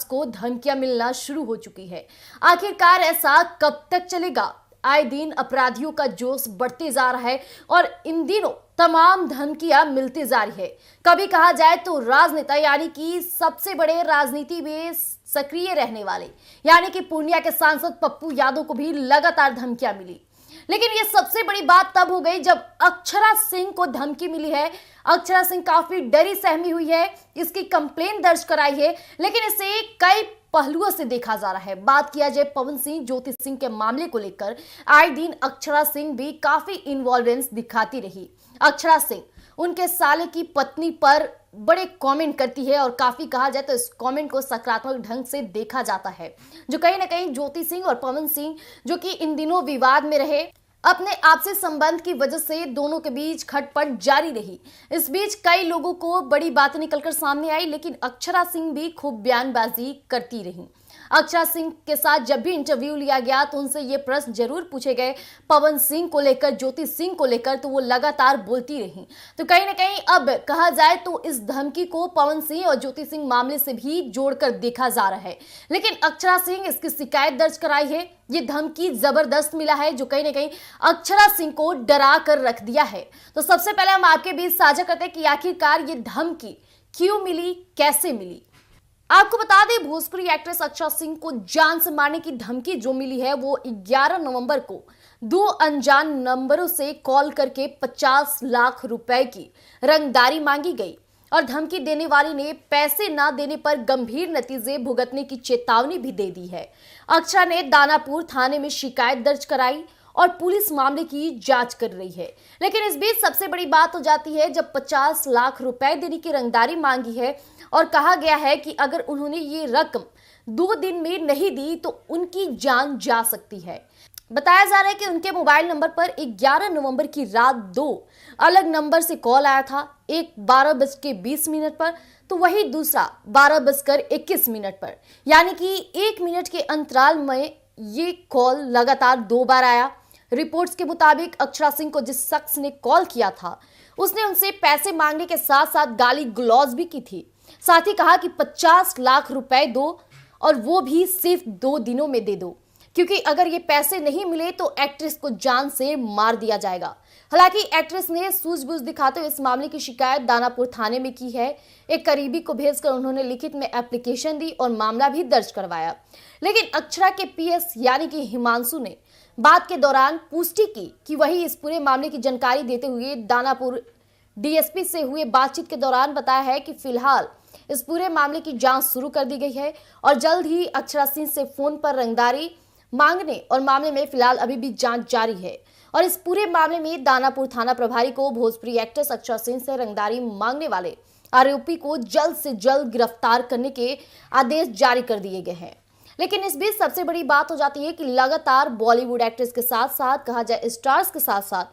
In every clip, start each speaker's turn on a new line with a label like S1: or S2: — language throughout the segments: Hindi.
S1: को धमकियां मिलना शुरू हो चुकी है। आखिरकार ऐसा कब तक चलेगा? आए दिन अपराधियों का जोश बढ़ते जा रहा है और इन दिनों तमाम धमकियां मिलती जा रही है। कभी कहा जाए तो राजनेता यानी कि सबसे बड़े राजनीति में सक्रिय रहने वाले यानी कि पूर्णिया के सांसद पप्पू यादव को भी लगातार धमकियां मिली। लेकिन ये सबसे बड़ी बात तब हो गई जब अक्षरा सिंह को धमकी मिली है। अक्षरा सिंह काफी डरी सहमी हुई है, इसकी कंप्लेंट दर्ज कराई है, लेकिन इसे कई पहलुओं से देखा जा रहा है। बात किया जाए पवन सिंह ज्योति सिंह के मामले को लेकर, आए दिन अक्षरा सिंह भी काफी इन्वॉल्वेंस दिखाती रही। अक्षरा सिंह उनके साले की पत्नी पर बड़े कमेंट करती है और काफी कहा जाए तो इस कमेंट को सकारात्मक ढंग से देखा जाता है, जो कहीं ना कहीं ज्योति सिंह और पवन सिंह जो कि इन दिनों विवाद में रहे, अपने आपसी संबंध की वजह से दोनों के बीच खटपट जारी रही। इस बीच कई लोगों को बड़ी बातें निकलकर सामने आई, लेकिन अक्षरा सिंह भी खूब बयानबाजी करती रही। अक्षरा सिंह के साथ जब भी इंटरव्यू लिया गया तो उनसे ये प्रश्न जरूर पूछे गए पवन सिंह को लेकर, ज्योति सिंह को लेकर, तो वो लगातार बोलती रही। तो कहीं ना कहीं अब कहा जाए तो इस धमकी को पवन सिंह और ज्योति सिंह मामले से भी जोड़कर देखा जा रहा है। लेकिन अक्षरा सिंह इसकी शिकायत दर्ज कराई है। ये धमकी जबरदस्त मिला है जो कहीं ना कहीं अक्षरा सिंह को डरा कर रख दिया है। तो सबसे पहले हम आपके बीच साझा करते हैं कि आखिरकार ये धमकी क्यों मिली, कैसे मिली। आपको बता दें, भोजपुरी एक्ट्रेस अक्षरा सिंह को जान से मारने की धमकी जो मिली है वो 11 नवंबर को 2 अनजान नंबरों से कॉल करके 50 लाख रुपए की रंगदारी मांगी गई और धमकी देने वाले ने पैसे ना देने पर गंभीर नतीजे भुगतने की चेतावनी भी दे दी है। अक्षरा ने दानापुर थाने में शिकायत दर्ज कराई और पुलिस मामले की जांच कर रही है। लेकिन इस बीच सबसे बड़ी बात हो जाती है जब 50 लाख रुपए देने की रंगदारी मांगी है और कहा गया है कि अगर उन्होंने ये रकम 2 दिन में नहीं दी तो उनकी जान जा सकती है। बताया जा रहा है कि उनके मोबाइल नंबर पर 11 नवंबर की रात 2 अलग नंबर से कॉल आया था, एक 12:20 पर तो वही दूसरा 12:21 पर, यानी कि 1 मिनट के अंतराल में ये कॉल लगातार 2 बार आया। रिपोर्ट्स के मुताबिक अक्षरा सिंह को जिस शख्स ने कॉल किया था उसने उनसे पैसे मांगने के साथ साथ गाली गलौज भी की थी। साथ ही कहा कि 50 लाख रुपए दो और वो भी सिर्फ 2 दिनों में दे दो, क्योंकि अगर ये पैसे नहीं मिले तो एक्ट्रेस को जान से मार दिया जाएगा। हालांकि एक्ट्रेस ने सूझबूझ दिखाते हुए इस मामले की शिकायत दानापुर थाने में की है। एक करीबी को भेजकर उन्होंने लिखित में एप्लीकेशन दी और मामला भी दर्ज करवाया। लेकिन अक्षरा के पीएस यानी कि हिमांशु ने बात के दौरान पुष्टि की कि वही इस पूरे मामले की जानकारी देते हुए दानापुर डीएसपी से हुए बातचीत के दौरान बताया है कि फिलहाल इस पूरे मामले की जांच शुरू कर दी गई है और जल्द ही अक्षरा सिंह से फोन पर रंगदारी मांगने और मामले में फिलहाल अभी भी जांच जारी है। और इस पूरे मामले में दानापुर थाना प्रभारी को भोजपुरी एक्ट्रेस अक्षरा सिंह से रंगदारी मांगने वाले आरोपी को जल्द से जल्द गिरफ्तार करने के आदेश जारी कर दिए गए हैं। लेकिन इस बीच सबसे बड़ी बात हो जाती है कि लगातार बॉलीवुड एक्ट्रेस के साथ साथ कहा जाए स्टार्स के साथ साथ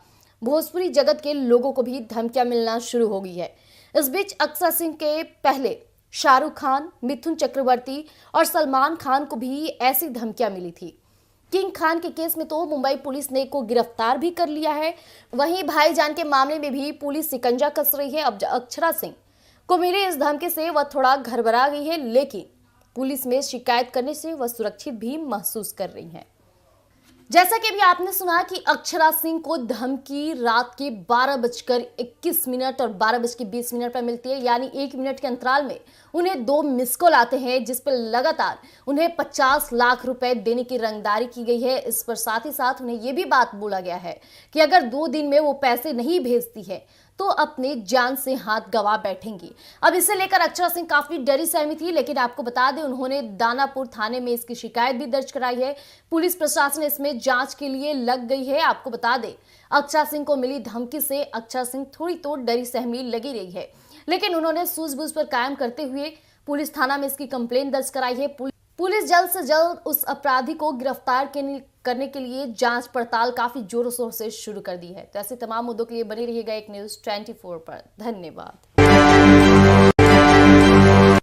S1: भोजपुरी जगत के लोगों को भी धमकियां मिलना शुरू हो गई है। इस बीच अक्षरा सिंह के पहले शाहरुख खान, मिथुन चक्रवर्ती और सलमान खान को भी ऐसी धमकियां मिली थी। किंग खान के केस में तो मुंबई पुलिस ने को गिरफ्तार भी कर लिया है। वहीं भाईजान के मामले में भी पुलिस शिकंजा कस रही है। अब अक्षरा सिंह को मिली इस धमकी से वह थोड़ा घबरा गई है, लेकिन पुलिस में शिकायत करने से वह सुरक्षित भी महसूस कर रही है। जैसा कि अभी आपने सुना कि अक्षरा सिंह को धमकी रात के 12:21 और 12:20 पर मिलती है, यानी 1 मिनट के अंतराल में उन्हें 2 मिस कॉल आते हैं जिस पर लगातार उन्हें 50 लाख रुपए देने की रंगदारी की गई है। इस पर साथ ही साथ उन्हें यह भी बात बोला गया है कि अगर 2 दिन में वो पैसे नहीं भेजती है तो अपने जान से हाथ गवा बैठेंगी। अब इसे लेकर अक्षरा सिंह काफी डरी सहमी थी, लेकिन आपको बता दें उन्होंने दानापुर थाने में इसकी शिकायत भी दर्ज कराई है। पुलिस प्रशासन इसमें जांच के लिए लग गई है। आपको बता दें अक्षरा सिंह को मिली धमकी से अक्षरा सिंह थोड़ी तो डरी सहमी लगी रही है, लेकिन उन्होंने सूझबूझ पर कायम करते हुए पुलिस थाना में इसकी कंप्लेंट दर्ज कराई है। पुलिस जल्द से जल्द उस अपराधी को गिरफ्तार करने के लिए जांच पड़ताल काफी जोरों शोर से शुरू कर दी है। तो ऐसे तमाम मुद्दों के लिए बने रहिएगा एक न्यूज 24 पर। धन्यवाद।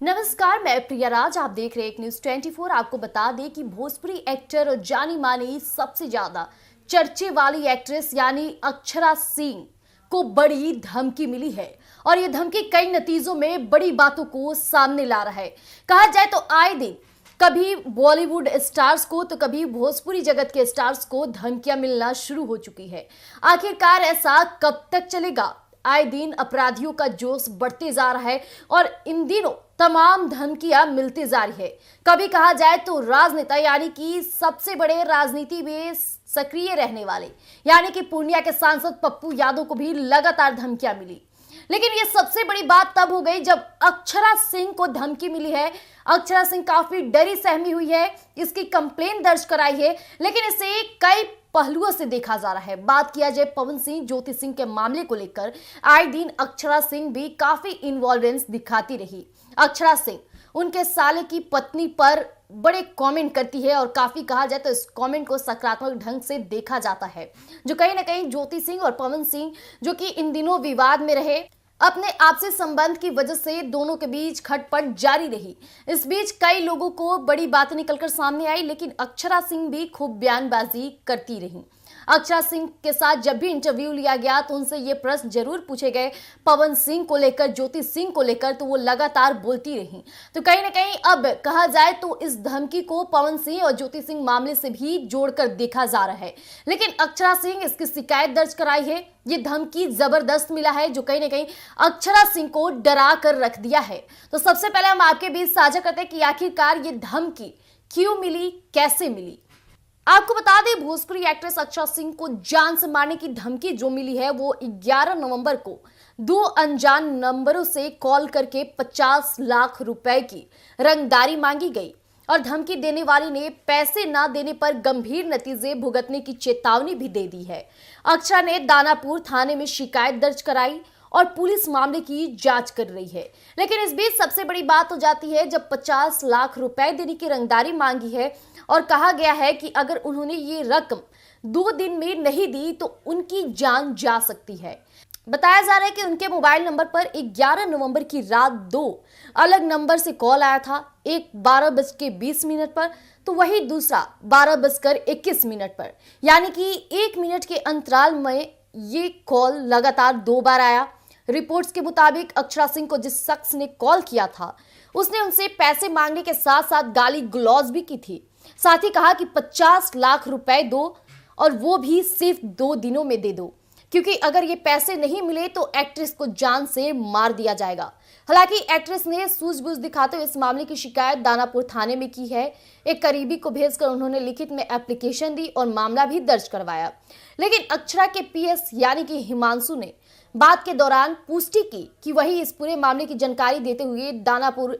S1: नमस्कार, मैं प्रिया राज, आप देख रहे हैं एक न्यूज 24। आपको बता दें कि भोजपुरी एक्टर और जानी मानी सबसे ज्यादा चर्चे वाली एक्ट्रेस यानी अक्षरा सिंह को बड़ी धमकी मिली है। और ये धमकी कई नतीजों में बड़ी बातों को सामने ला रहा है। कहा जाए तो आए दिन कभी बॉलीवुड स्टार्स को तो कभी भोजपुरी जगत के स्टार्स को धमकियां मिलना शुरू हो चुकी है। आखिरकार ऐसा कब तक चलेगा? आए दिन अपराधियों का जोश बढ़ते जा रहा है और इन दिनों तमाम धमकियां मिलती जा रही है। कभी कहा जाए तो राजनेता यानी कि सबसे बड़े राजनीति में सक्रिय रहने वाले यानी कि पूर्णिया के सांसद पप्पू यादव को भी लगातार धमकियां मिली। लेकिन ये सबसे बड़ी बात तब हो गई जब अक्षरा सिंह को धमकी मिली है। अक्षरा सिंह काफी डरी सहमी हुई है, इसकी कंप्लेन दर्ज कराई है, लेकिन इसे कई पहलुओं से देखा जा रहा है। बात किया जाए पवन सिंह ज्योति सिंह के मामले को लेकर आए दिन अक्षरा सिंह भी काफी इन्वॉल्वेंस दिखाती रही। अक्षरा सिंह उनके साले की पत्नी पर बड़े कमेंट करती है और काफी कहा जाए तो इस कमेंट को सकारात्मक ढंग से देखा जाता है, जो कहीं ना कहीं ज्योति सिंह और पवन सिंह जो कि इन दिनों विवाद में रहे, अपने आपसी संबंध की वजह से दोनों के बीच खटपट जारी रही। इस बीच कई लोगों को बड़ी बातें निकलकर सामने आई, लेकिन अक्षरा सिंह भी खूब बयानबाजी करती रही। अक्षरा सिंह के साथ जब भी इंटरव्यू लिया गया तो उनसे ये प्रश्न जरूर पूछे गए पवन सिंह को लेकर, ज्योति सिंह को लेकर, तो वो लगातार बोलती रही। तो कहीं ना कहीं अब कहा जाए तो इस धमकी को पवन सिंह और ज्योति सिंह मामले से भी जोड़कर देखा जा रहा है। लेकिन अक्षरा सिंह इसकी शिकायत दर्ज कराई है। ये धमकी जबरदस्त मिला है जो कहीं ना कहीं अक्षरा सिंह को डरा कर रख दिया है। तो सबसे पहले हम आपके बीच साझा करते हैं कि आखिरकार ये धमकी क्यों मिली, कैसे मिली। आपको बता दें भोजपुरी एक्ट्रेस अक्षरा सिंह को जान से मारने की धमकी जो मिली है वो 11 नवंबर को 2 अनजान नंबरों से कॉल करके 50 लाख रुपए की रंगदारी मांगी गई और धमकी देने वाली ने पैसे ना देने पर गंभीर नतीजे भुगतने की चेतावनी भी दे दी है। अक्षरा ने दानापुर थाने में शिकायत दर्ज कराई और पुलिस मामले की जांच कर रही है। लेकिन इस बीच सबसे बड़ी बात हो जाती है जब 50 लाख रुपए देने की रंगदारी मांगी है और कहा गया है कि अगर उन्होंने ये रकम 2 दिन में नहीं दी तो उनकी जान जा सकती है। बताया जा रहा है कि उनके मोबाइल नंबर पर 11 नवंबर की रात 2 अलग नंबर से कॉल आया था, एक 12:20 पर तो वही दूसरा 12:21 पर, यानी कि 1 मिनट के अंतराल में ये कॉल लगातार 2 बार आया। रिपोर्ट्स के मुताबिक अक्षरा सिंह को जिस शख्स ने कॉल किया था उसने उनसे पैसे मांगने के साथ साथ गाली गलौज भी की थी। साथ ही कहा कि 50 लाख रुपए दो और वो भी सिर्फ 2 दिनों में दे दो, क्योंकि अगर ये पैसे नहीं मिले तो एक्ट्रेस को जान से मार दिया जाएगा। हालांकि एक्ट्रेस ने सूझबूझ दिखाते हुए इस मामले की शिकायत दानापुर थाने में की है। एक करीबी को भेजकर उन्होंने लिखित में एप्लीकेशन दी और मामला भी दर्ज करवाया। लेकिन अक्षरा के पीएस यानी कि हिमांशु ने बात के दौरान पुष्टि की कि वही इस पूरे मामले की जानकारी देते हुए दानापुर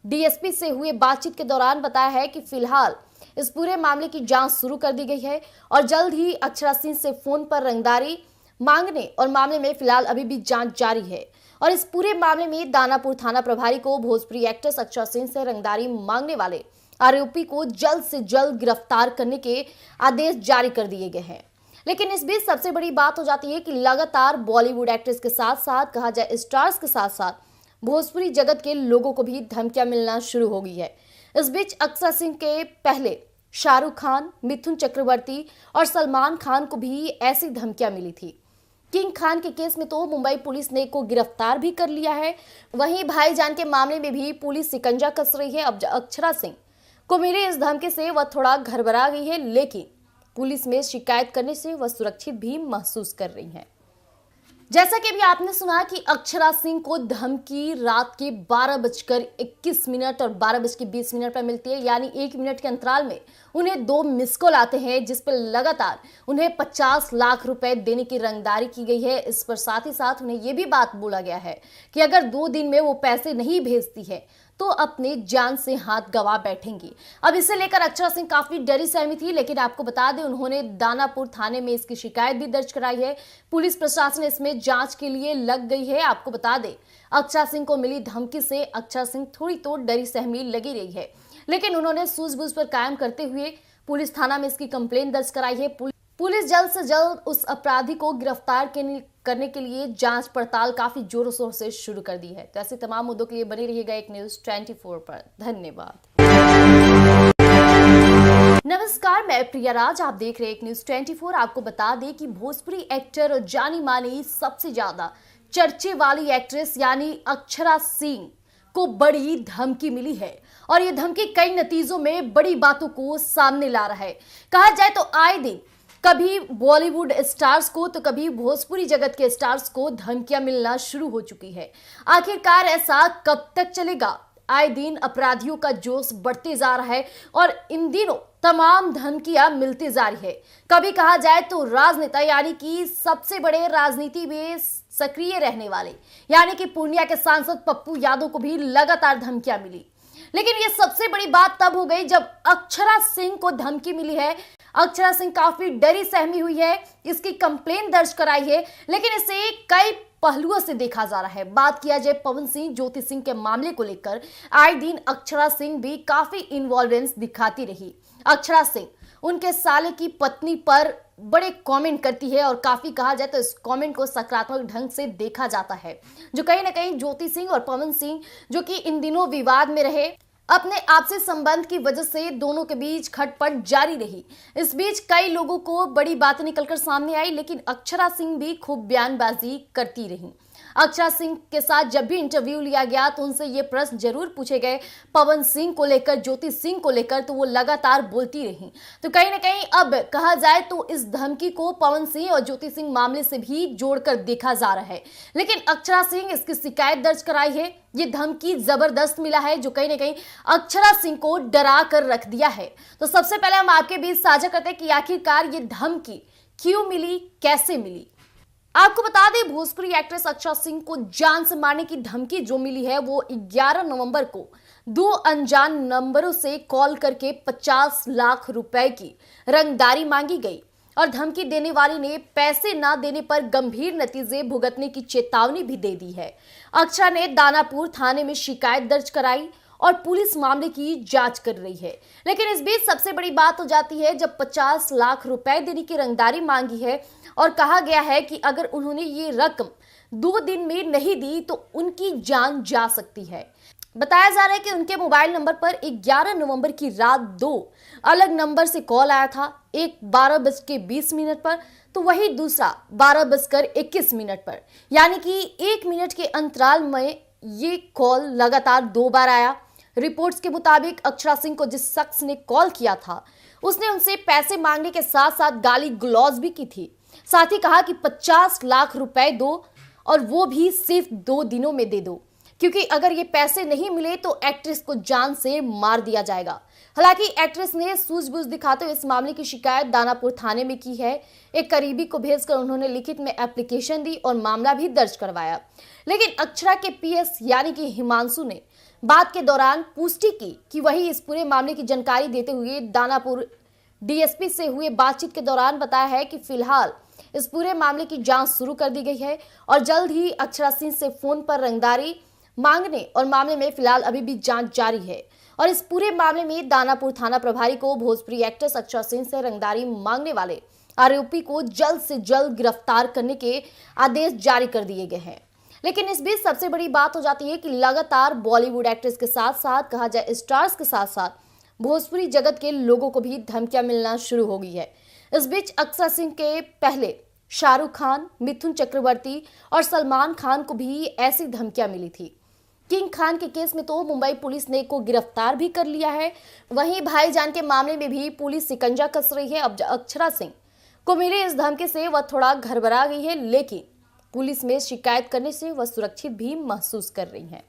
S1: डीएसपी से हुए बातचीत के दौरान बताया है कि फिलहाल इस पूरे मामले की जांच शुरू कर दी गई है और जल्द ही अक्षरा सिंह से फोन पर रंगदारी मांगने और मामले में फिलहाल अभी भी जांच जारी है। और इस पूरे मामले में दानापुर थाना प्रभारी को भोजपुरी एक्ट्रेस अक्षरा सिंह से रंगदारी मांगने वाले आरोपी को जल्द से जल्द गिरफ्तार करने के आदेश जारी कर दिए गए हैं। लेकिन इस बीच सबसे बड़ी बात हो जाती है कि लगातार बॉलीवुड एक्ट्रेस के साथ साथ कहा जाए स्टार्स के साथ साथ भोजपुरी जगत के लोगों को भी धमकियां मिलना शुरू हो गई है। इस बीच अक्षरा सिंह के पहले शाहरुख खान, मिथुन चक्रवर्ती और सलमान खान को भी ऐसी धमकियां मिली थी। किंग खान के केस में तो मुंबई पुलिस ने को गिरफ्तार भी कर लिया है। वहीं भाईजान के मामले में भी पुलिस शिकंजा कस रही है। अब अक्षरा सिंह को मिली इस धमकी से वह थोड़ा घबरा गई है, लेकिन पुलिस में शिकायत करने से वह सुरक्षित भी महसूस कर रही है। जैसा कि अभी आपने सुना कि अक्षरा सिंह को धमकी रात के 12:21 और 12:20 पर मिलती है, यानी 1 मिनट के अंतराल में उन्हें 2 मिस कॉल आते हैं जिस पर लगातार उन्हें 50 लाख रुपए देने की रंगदारी की गई है। इस पर साथ ही साथ उन्हें यह भी बात बोला गया है कि अगर 2 दिन में वो पैसे नहीं भेजती है तो अपने जान से हाथ गंवा बैठेंगी। अब इसे लेकर अक्षरा सिंह काफी डरी सहमी थी, लेकिन आपको बता दें उन्होंने दानापुर थाने में इसकी शिकायत भी दर्ज कराई है। पुलिस प्रशासन इसमें जांच के लिए लग गई है। आपको बता दें अक्षरा सिंह को मिली धमकी से अक्षरा सिंह थोड़ी तो डरी सहमी लगी रही है, लेकिन उन्होंने सूझबूझ पर कायम करते हुए पुलिस थाना में इसकी कंप्लेंट दर्ज कराई है। पुलिस जल्द से जल्द उस अपराधी को गिरफ्तार करने के लिए जांच पड़ताल काफी जोरों शोर से शुरू कर दी है। तो ऐसे तमाम मुद्दों के लिए बने रहिएगा एक न्यूज 24 पर। धन्यवाद। नमस्कार, मैं प्रिया राज, आप देख रहे हैं एक न्यूज 24। आपको बता दें कि भोजपुरी एक्टर और जानी मानी सबसे ज्यादा चर्चे वाली एक्ट्रेस यानी अक्षरा सिंह को बड़ी धमकी मिली है और ये धमकी कई नतीजों में बड़ी बातों को सामने ला रहा है। कहा जाए तो आए दिन कभी बॉलीवुड स्टार्स को तो कभी भोजपुरी जगत के स्टार्स को धमकियां मिलना शुरू हो चुकी है। आखिरकार ऐसा कब तक चलेगा? आए दिन अपराधियों का जोश बढ़ते जा रहा है और इन दिनों तमाम धमकियां मिलती जा रही है। कभी कहा जाए तो राजनेता यानी कि सबसे बड़े राजनीति में सक्रिय रहने वाले यानी कि पूर्णिया के सांसद पप्पू यादव को भी लगातार धमकियां मिली। लेकिन ये सबसे बड़ी बात तब हो गई जब अक्षरा सिंह को धमकी मिली है। अक्षरा सिंह काफी डरी सहमी हुई है, इसकी कंप्लेन दर्ज कराई है, लेकिन इसे कई पहलुओं से देखा जा रहा है। बात किया जाए पवन सिंह ज्योति सिंह के मामले को लेकर आए दिन अक्षरा सिंह भी काफी इन्वॉल्वेंस दिखाती रही। अक्षरा सिंह उनके साले की पत्नी पर बड़े कमेंट करती है और काफी कहा जाए तो इस कमेंट को सकारात्मक ढंग से देखा जाता है, जो कहीं ना कहीं ज्योति सिंह और पवन सिंह जो कि इन दिनों विवाद में रहे, अपने आपसी संबंध की वजह से दोनों के बीच खटपट जारी रही। इस बीच कई लोगों को बड़ी बातें निकलकर सामने आई, लेकिन अक्षरा सिंह भी खूब बयानबाजी करती रही। अक्षरा सिंह के साथ जब भी इंटरव्यू लिया गया तो उनसे ये प्रश्न जरूर पूछे गए पवन सिंह को लेकर, ज्योति सिंह को लेकर, तो वो लगातार बोलती रही। तो कहीं ना कहीं अब कहा जाए तो इस धमकी को पवन सिंह और ज्योति सिंह मामले से भी जोड़कर देखा जा रहा है। लेकिन अक्षरा सिंह इसकी शिकायत दर्ज कराई है। ये धमकी जबरदस्त मिला है जो कहीं ना कहीं अक्षरा सिंह को डरा कर रख दिया है। तो सबसे पहले हम आपके बीच साझा करते हैं कि आखिरकार ये धमकी क्यों मिली, कैसे मिली। आपको बता दें भोजपुरी एक्ट्रेस अक्षरा सिंह को जान से मारने की धमकी जो मिली है वो 11 नवंबर को 2 अनजान नंबरों से कॉल करके 50 लाख रुपए की रंगदारी मांगी गई और धमकी देने वाले ने पैसे ना देने पर गंभीर नतीजे भुगतने की चेतावनी भी दे दी है। अक्षरा ने दानापुर थाने में शिकायत दर्ज कराई और पुलिस मामले की जांच कर रही है। लेकिन इस बीच सबसे बड़ी बात हो जाती है जब 50 लाख रुपए देने की रंगदारी मांगी है और कहा गया है कि अगर उन्होंने ये रकम 2 दिन में नहीं दी तो उनकी जान जा सकती है। बताया जा रहा है कि उनके मोबाइल नंबर पर 11 नवंबर की रात 2 अलग नंबर से कॉल आया था, एक 12:20 पर तो वही दूसरा 12:21 पर, यानी कि 1 मिनट के अंतराल में ये कॉल लगातार 2 बार आया। रिपोर्ट्स के मुताबिक अक्षरा सिंह को जिस शख्स ने कॉल किया था उसने उनसे पैसे मांगने के साथ साथ गाली गलौज भी की थी। साथ ही कहा कि 50 लाख रुपए दो और वो भी सिर्फ 2 दिनों में दे दो, क्योंकि अगर ये पैसे नहीं मिले तो एक्ट्रेस को जान से मार दिया जाएगा। हालांकि एक्ट्रेस ने सूझबूझ दिखाते हुए इस मामले की शिकायत दानापुर थाने में की है। एक करीबी को भेजकर उन्होंने लिखित में एप्लीकेशन दी और मामला भी दर्ज करवाया। लेकिन अक्षरा के पीएस यानी कि हिमांशु ने बात के दौरान पुष्टि की कि वही इस पूरे मामले की जानकारी देते हुए दानापुर डीएसपी से हुए बातचीत के दौरान बताया है कि फिलहाल इस पूरे मामले की जांच शुरू कर दी गई है और जल्द ही अक्षरा सिंह से फोन पर रंगदारी मांगने और मामले में फिलहाल अभी भी जांच जारी है। और इस पूरे मामले में दानापुर थाना प्रभारी को भोजपुरी एक्ट्रेस अक्षरा सिंह से रंगदारी मांगने वाले आरोपी को जल्द से जल्द गिरफ्तार करने के आदेश जारी कर दिए गए हैं। लेकिन इस बीच सबसे बड़ी बात हो जाती है कि लगातार बॉलीवुड एक्ट्रेस के साथ साथ कहा जाए स्टार्स के साथ साथ भोजपुरी जगत के लोगों को भी धमकियां मिलना शुरू हो गई है। इस बीच अक्षरा सिंह के पहले शाहरुख खान, मिथुन चक्रवर्ती और सलमान खान को भी ऐसी धमकियां मिली थी। किंग खान के केस में तो मुंबई पुलिस ने को गिरफ्तार भी कर लिया है। वहीं भाईजान के मामले में भी पुलिस शिकंजा कस रही है। अब अक्षरा सिंह को मिली इस धमकी से वह थोड़ा घबरा गई है, लेकिन पुलिस में शिकायत करने से वह सुरक्षित भी महसूस कर रही है।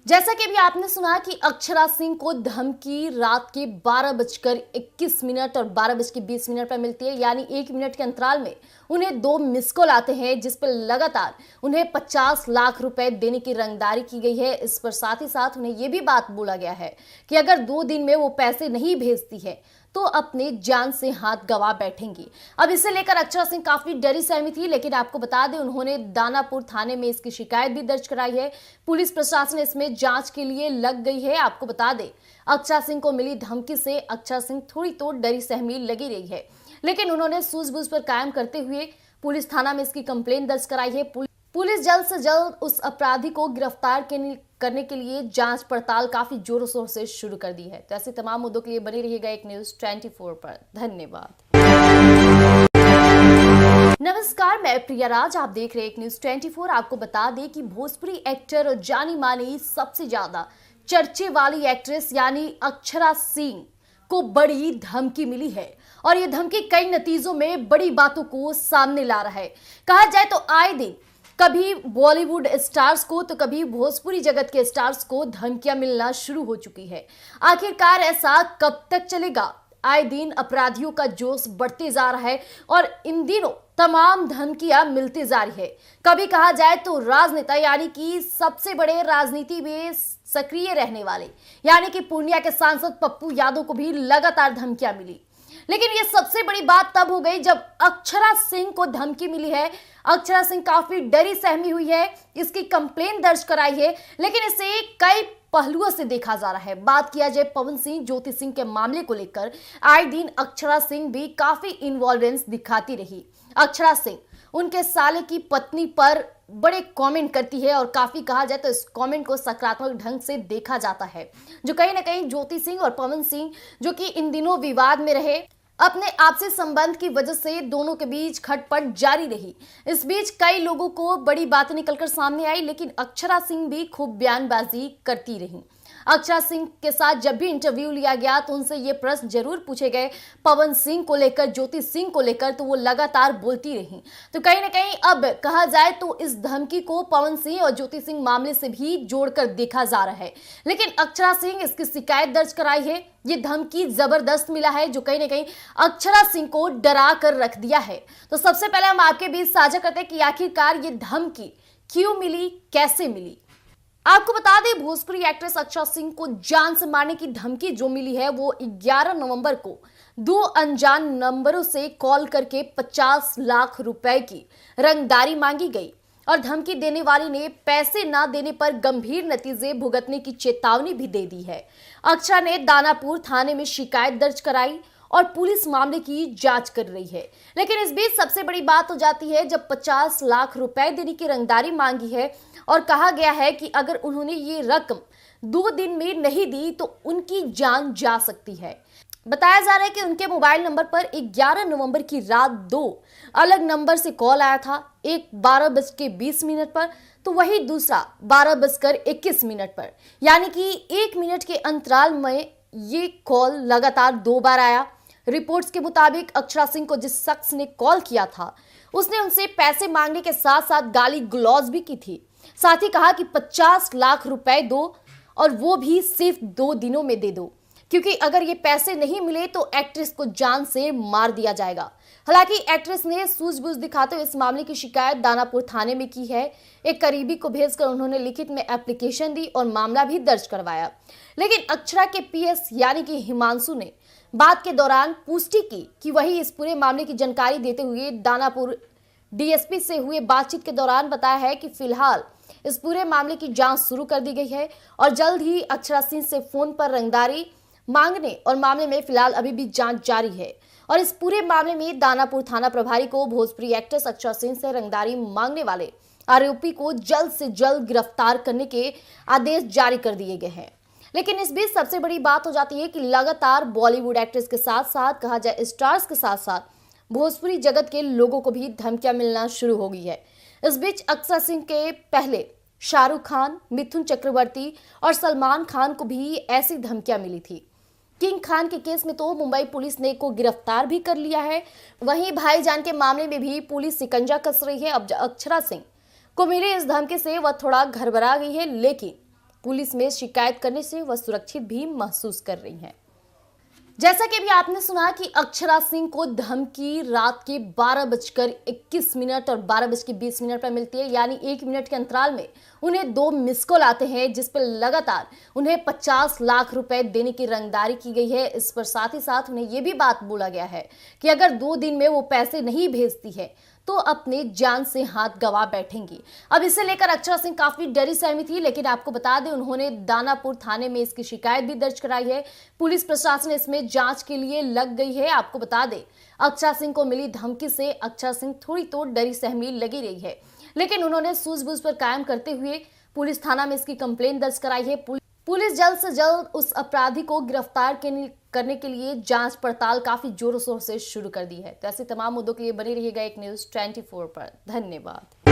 S1: जैसा कि अभी आपने सुना कि अक्षरा सिंह को धमकी रात के 12:21 और 12:20 पर मिलती है, यानी 1 मिनट के अंतराल में उन्हें 2 मिस कॉल आते हैं जिस पर लगातार उन्हें 50 लाख रुपए देने की रंगदारी की गई है। इस पर साथ ही साथ उन्हें यह भी बात बोला गया है कि अगर 2 दिन में वो पैसे नहीं भेजती है तो अपने जान से हाथ गवा बैठेंगी। अब इसे लेकर अक्षरा सिंह काफी डरी सहमी थी, लेकिन आपको बता दें उन्होंने दानापुर थाने में इसकी शिकायत भी दर्ज कराई है। पुलिस प्रशासन इसमें जांच के लिए लग गई है। आपको बता दें अक्षरा सिंह को मिली धमकी से अक्षरा सिंह थोड़ी तो डरी सहमी लगी रही है, लेकिन उन्होंने सूझबूझ पर कायम करते हुए पुलिस थाना में इसकी कंप्लेंट दर्ज कराई है। पुलिस जल्द से जल्द उस अपराधी को गिरफ्तार करने के लिए जांच पड़ताल काफी जोरों शोर से शुरू कर दी है। तो ऐसे तमाम मुद्दों के लिए बने रहिएगा एक न्यूज़ 24 पर। धन्यवाद। नमस्कार, मैं प्रिया राज। आप देख रहे हैं एक न्यूज 24। आपको बता दें कि भोजपुरी एक्टर और जानी मानी सबसे ज्यादा चर्चे वाली एक्ट्रेस यानी अक्षरा सिंह को बड़ी धमकी मिली है और ये धमकी कई नतीजों में बड़ी बातों को सामने ला रहा है। कहा जाए तो आए दिन कभी बॉलीवुड स्टार्स को तो कभी भोजपुरी जगत के स्टार्स को धमकियां मिलना शुरू हो चुकी है। आखिरकार ऐसा कब तक चलेगा? आए दिन अपराधियों का जोश बढ़ते जा रहा है और इन दिनों तमाम धमकियां मिलती जा रही है। कभी कहा जाए तो राजनेता यानी कि सबसे बड़े राजनीति में सक्रिय रहने वाले यानी कि पूर्णिया के सांसद पप्पू यादव को भी लगातार धमकियां मिली। लेकिन ये सबसे बड़ी बात तब हो गई जब अक्षरा सिंह को धमकी मिली है। अक्षरा सिंह काफी डरी सहमी हुई है, इसकी कंप्लेन दर्ज कराई है, लेकिन इसे कई पहलुओं से देखा जा रहा है। बात किया जाए पवन सिंह ज्योति सिंह के मामले को लेकर आए दिन अक्षरा सिंह भी काफी इन्वॉल्वेंस दिखाती रही। अक्षरा सिंह उनके साले की पत्नी पर बड़े कमेंट करती है और काफी कहा जाए तो इस कमेंट को सकारात्मक ढंग से देखा जाता है, जो कहीं ना कहीं ज्योति सिंह और पवन सिंह जो कि इन दिनों विवाद में रहे, अपने आपसी संबंध की वजह से दोनों के बीच खटपट जारी रही। इस बीच कई लोगों को बड़ी बातें निकलकर सामने आई, लेकिन अक्षरा सिंह भी खूब बयानबाजी करती रही। अक्षरा सिंह के साथ जब भी इंटरव्यू लिया गया तो उनसे ये प्रश्न जरूर पूछे गए पवन सिंह को लेकर, ज्योति सिंह को लेकर, तो वो लगातार बोलती रही। तो कहीं ना कहीं अब कहा जाए तो इस धमकी को पवन सिंह और ज्योति सिंह मामले से भी जोड़कर देखा जा रहा है। लेकिन अक्षरा सिंह इसकी शिकायत दर्ज कराई है। ये धमकी जबरदस्त मिला है जो कहीं ना कहीं अक्षरा सिंह को डरा कर रख दिया है। तो सबसे पहले हम आपके बीच साझा करते हैं कि आखिरकार ये धमकी क्यों मिली, कैसे मिली। आपको बता दें भोजपुरी एक्ट्रेस अक्षरा सिंह को जान से मारने की धमकी जो मिली है वो 11 नवंबर को 2 अनजान नंबरों से कॉल करके 50 लाख रुपए की रंगदारी मांगी गई और धमकी देने वाली ने पैसे ना देने पर गंभीर नतीजे भुगतने की चेतावनी भी दे दी है। अक्षरा ने दानापुर थाने में शिकायत दर्ज कराई और पुलिस मामले की जांच कर रही है। लेकिन इस बीच सबसे बड़ी बात हो जाती है जब 50 लाख रुपए देने की रंगदारी मांगी है और कहा गया है कि अगर उन्होंने ये रकम 2 दिन में नहीं दी तो उनकी जान जा सकती है। बताया जा रहा है कि उनके मोबाइल नंबर पर 11 नवंबर की रात 2 अलग नंबर से कॉल आया था, एक 12:20 पर तो वही दूसरा 12:21 पर, यानी कि 1 मिनट के अंतराल में ये कॉल लगातार 2 बार आया। रिपोर्ट्स के मुताबिक अक्षरा सिंह को जिस शख्स ने कॉल किया था उसने उनसे पैसे मांगने के साथ साथ गाली गलौज भी की थी। साथ ही कहा कि 50 लाख रुपए दो और वो भी सिर्फ 2 दिनों में दे दो, क्योंकि अगर ये पैसे नहीं मिले तो एक्ट्रेस को जान से मार दिया जाएगा। हालांकि एक्ट्रेस ने सूझबूझ दिखाते हुए इस मामले की शिकायत दानापुर थाने में की है। एक करीबी को भेजकर उन्होंने लिखित में एप्लीकेशन दी और मामला भी दर्ज करवाया। लेकिन अक्षरा के पीएस यानी कि हिमांशु ने बात के दौरान पुष्टि की कि वही इस पूरे मामले की जानकारी देते हुए दानापुर डीएसपी से हुए बातचीत के दौरान बताया है कि फिलहाल इस पूरे मामले की जांच शुरू कर दी गई है और जल्द ही अक्षरा सिंह से फोन पर रंगदारी मांगने और मामले में फिलहाल अभी भी जांच जारी है। और इस पूरे मामले में दानापुर थाना प्रभारी को भोजपुरी एक्ट्रेस अक्षरा सिंह से रंगदारी मांगने वाले आरोपी को जल्द से जल्द गिरफ्तार करने के आदेश जारी कर दिए गए हैं। लेकिन इस बीच सबसे बड़ी बात हो जाती है कि लगातार बॉलीवुड एक्ट्रेस के साथ साथ कहा जाए स्टार्स के साथ साथ भोजपुरी जगत के लोगों को भी धमकियां मिलना शुरू हो गई है। इस बीच अक्षरा सिंह के पहले शाहरुख खान, मिथुन चक्रवर्ती और सलमान खान को भी ऐसी धमकियां मिली थी। किंग खान के केस में तो मुंबई पुलिस ने को गिरफ्तार भी कर लिया है। वहीं भाईजान के मामले में भी पुलिस शिकंजा कस रही है। अब अक्षरा सिंह को मिली इस धमकी से वह थोड़ा घबरा गई है, लेकिन पुलिस में शिकायत करने से वह सुरक्षित भी महसूस कर रही है। जैसा कि अभी आपने सुना कि अक्षरा सिंह को धमकी रात के 12:21 और 12:20 पर मिलती है, यानी 1 मिनट के अंतराल में उन्हें 2 मिस कॉल आते हैं जिस पर लगातार उन्हें 50 लाख रुपए देने की रंगदारी की गई है। इस पर साथ ही साथ उन्हें यह भी बात बोला गया है कि अगर 2 दिन में वो पैसे नहीं भेजती है तो अपने जान से हाथ गवा बैठेंगी। अब इसे लेकर अक्षरा सिंह काफी डरी सहमी थी, लेकिन आपको बता दें उन्होंने दानापुर थाने में इसकी शिकायत भी दर्ज कराई है। पुलिस प्रशासन इसमें जांच के लिए लग गई है। आपको बता दें अक्षरा सिंह को मिली धमकी से अक्षरा सिंह थोड़ी तो डरी सहमी लगी रही है, लेकिन उन्होंने सूझबूझ पर कायम करते हुए पुलिस थाना में इसकी कंप्लेन दर्ज कराई है। पुलिस जल्द से जल्द उस अपराधी को गिरफ्तार करने के लिए जांच पड़ताल काफी जोरों शोर से शुरू कर दी है। तो ऐसे तमाम मुद्दों के लिए बने रहिएगा एक न्यूज 24 पर। धन्यवाद।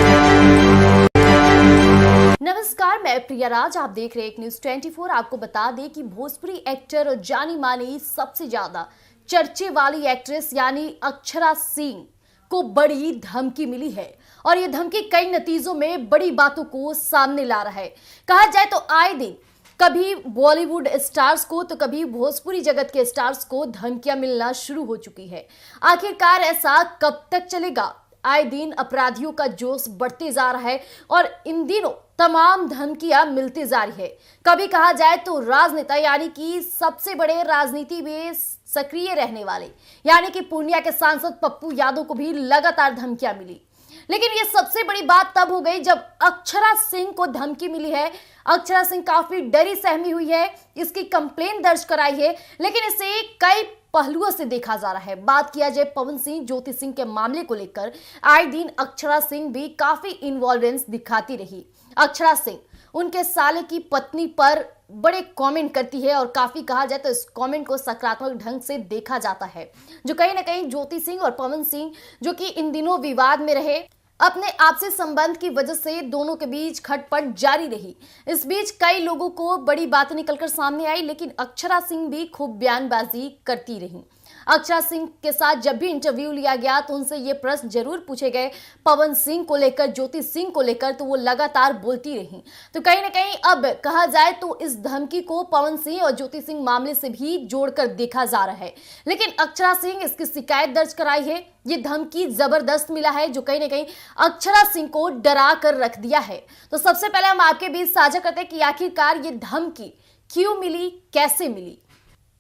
S1: नमस्कार, मैं प्रिया राज, आप देख रहे हैं एक न्यूज 24। आपको बता दें कि भोजपुरी एक्टर और जानी मानी सबसे ज्यादा चर्चे वाली एक्ट्रेस यानी अक्षरा सिंह को बड़ी धमकी मिली है और ये धमकी कई नतीजों में बड़ी बातों को सामने ला रहा है। कहा जाए तो आए दिन कभी बॉलीवुड स्टार्स को तो कभी भोजपुरी जगत के स्टार्स को धमकियां मिलना शुरू हो चुकी है। आखिरकार ऐसा कब तक चलेगा? आए दिन अपराधियों का जोश बढ़ते जा रहा है और इन दिनों तमाम धमकियां मिलती जा रही है। कभी कहा जाए तो राजनेता यानी कि सबसे बड़े राजनीति में सक्रिय रहने वाले यानी कि पूर्णिया के सांसद पप्पू यादव को भी लगातार धमकियां मिली। लेकिन ये सबसे बड़ी बात तब हो गई जब अक्षरा सिंह को धमकी मिली है। अक्षरा सिंह काफी डरी सहमी हुई है, इसकी कंप्लेंट दर्ज कराई है, लेकिन इसे कई पहलुओं से देखा जा रहा है। बात किया जाए पवन सिंह ज्योति सिंह के मामले को लेकर आए दिन अक्षरा सिंह भी काफी इन्वॉल्वेंस दिखाती रही। अक्षरा सिंह उनके साले की पत्नी पर बड़े कमेंट करती है और काफी कहा जाए तो इस कमेंट को सकारात्मक ढंग से देखा जाता है, जो कहीं ना कहीं ज्योति सिंह और पवन सिंह जो कि इन दिनों विवाद में रहे, अपने आपसी संबंध की वजह से दोनों के बीच खटपट जारी रही। इस बीच कई लोगों को बड़ी बातें निकलकर सामने आई, लेकिन अक्षरा सिंह भी खूब बयानबाजी करती रही। अक्षरा सिंह के साथ जब भी इंटरव्यू लिया गया तो उनसे ये प्रश्न जरूर पूछे गए पवन सिंह को लेकर, ज्योति सिंह को लेकर, तो वो लगातार बोलती रही। तो कहीं ना कहीं अब कहा जाए तो इस धमकी को पवन सिंह और ज्योति सिंह मामले से भी जोड़कर देखा जा रहा है। लेकिन अक्षरा सिंह इसकी शिकायत दर्ज कराई है। ये धमकी जबरदस्त मिला है जो कहीं ना कहीं अक्षरा सिंह को डरा कर रख दिया है। तो सबसे पहले हम आपके बीच साझा करते हैं कि आखिरकार ये धमकी क्यों मिली, कैसे मिली।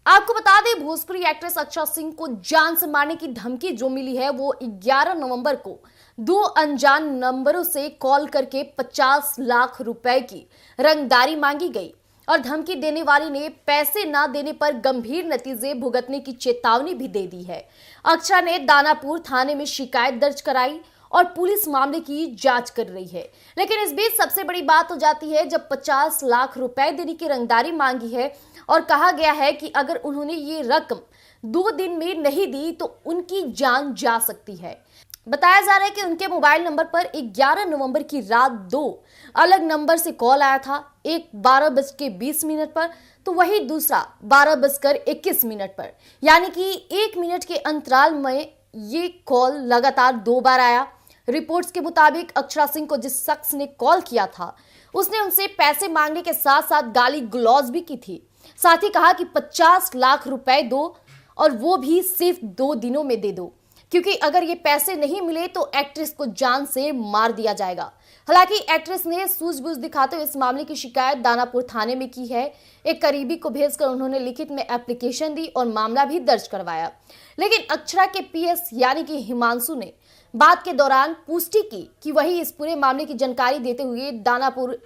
S1: आपको बता दें भोजपुरी एक्ट्रेस अक्षरा सिंह को जान से मारने की धमकी जो मिली है वो 11 नवंबर को 2 अनजान नंबरों से कॉल करके 50 लाख रुपए की रंगदारी मांगी गई और धमकी देने वाली ने पैसे ना देने पर गंभीर नतीजे भुगतने की चेतावनी भी दे दी है। अक्षरा ने दानापुर थाने में शिकायत दर्ज कराई और पुलिस मामले की जांच कर रही है। लेकिन इस बीच सबसे बड़ी बात हो जाती है जब 50 लाख रुपए देने की रंगदारी मांगी है और कहा गया है कि अगर उन्होंने ये रकम 2 दिन में नहीं दी तो उनकी जान जा सकती है। बताया जा रहा है कि उनके मोबाइल नंबर पर 11 नवंबर की रात 2 अलग नंबर से कॉल आया था, एक 12:20 पर तो वही दूसरा 12:21 पर, यानी कि 1 मिनट के अंतराल में ये कॉल लगातार 2 बार आया। रिपोर्ट्स के मुताबिक अक्षरा सिंह को जिस शख्स ने कॉल किया था उसने उनसे पैसे मांगने के साथ साथ गाली गलौज भी की थी। साथ ही कहा कि 50 लाख रुपए दो और वो भी सिर्फ 2 दिनों में दे दो, क्योंकि अगर ये पैसे नहीं मिले तो एक्ट्रेस को जान से मार दिया जाएगा। हालांकि एक्ट्रेस ने सूझबूझ दिखाते हुए इस मामले की शिकायत दानापुर थाने में की है। एक करीबी को भेजकर उन्होंने लिखित में एप्लीकेशन दी और मामला भी दर्ज करवाया। लेकिन अक्षरा के पीएस यानी कि हिमांशु ने बात के दौरान पुष्टि की कि वही इस पूरे मामले की जानकारी देते हुए दानापुर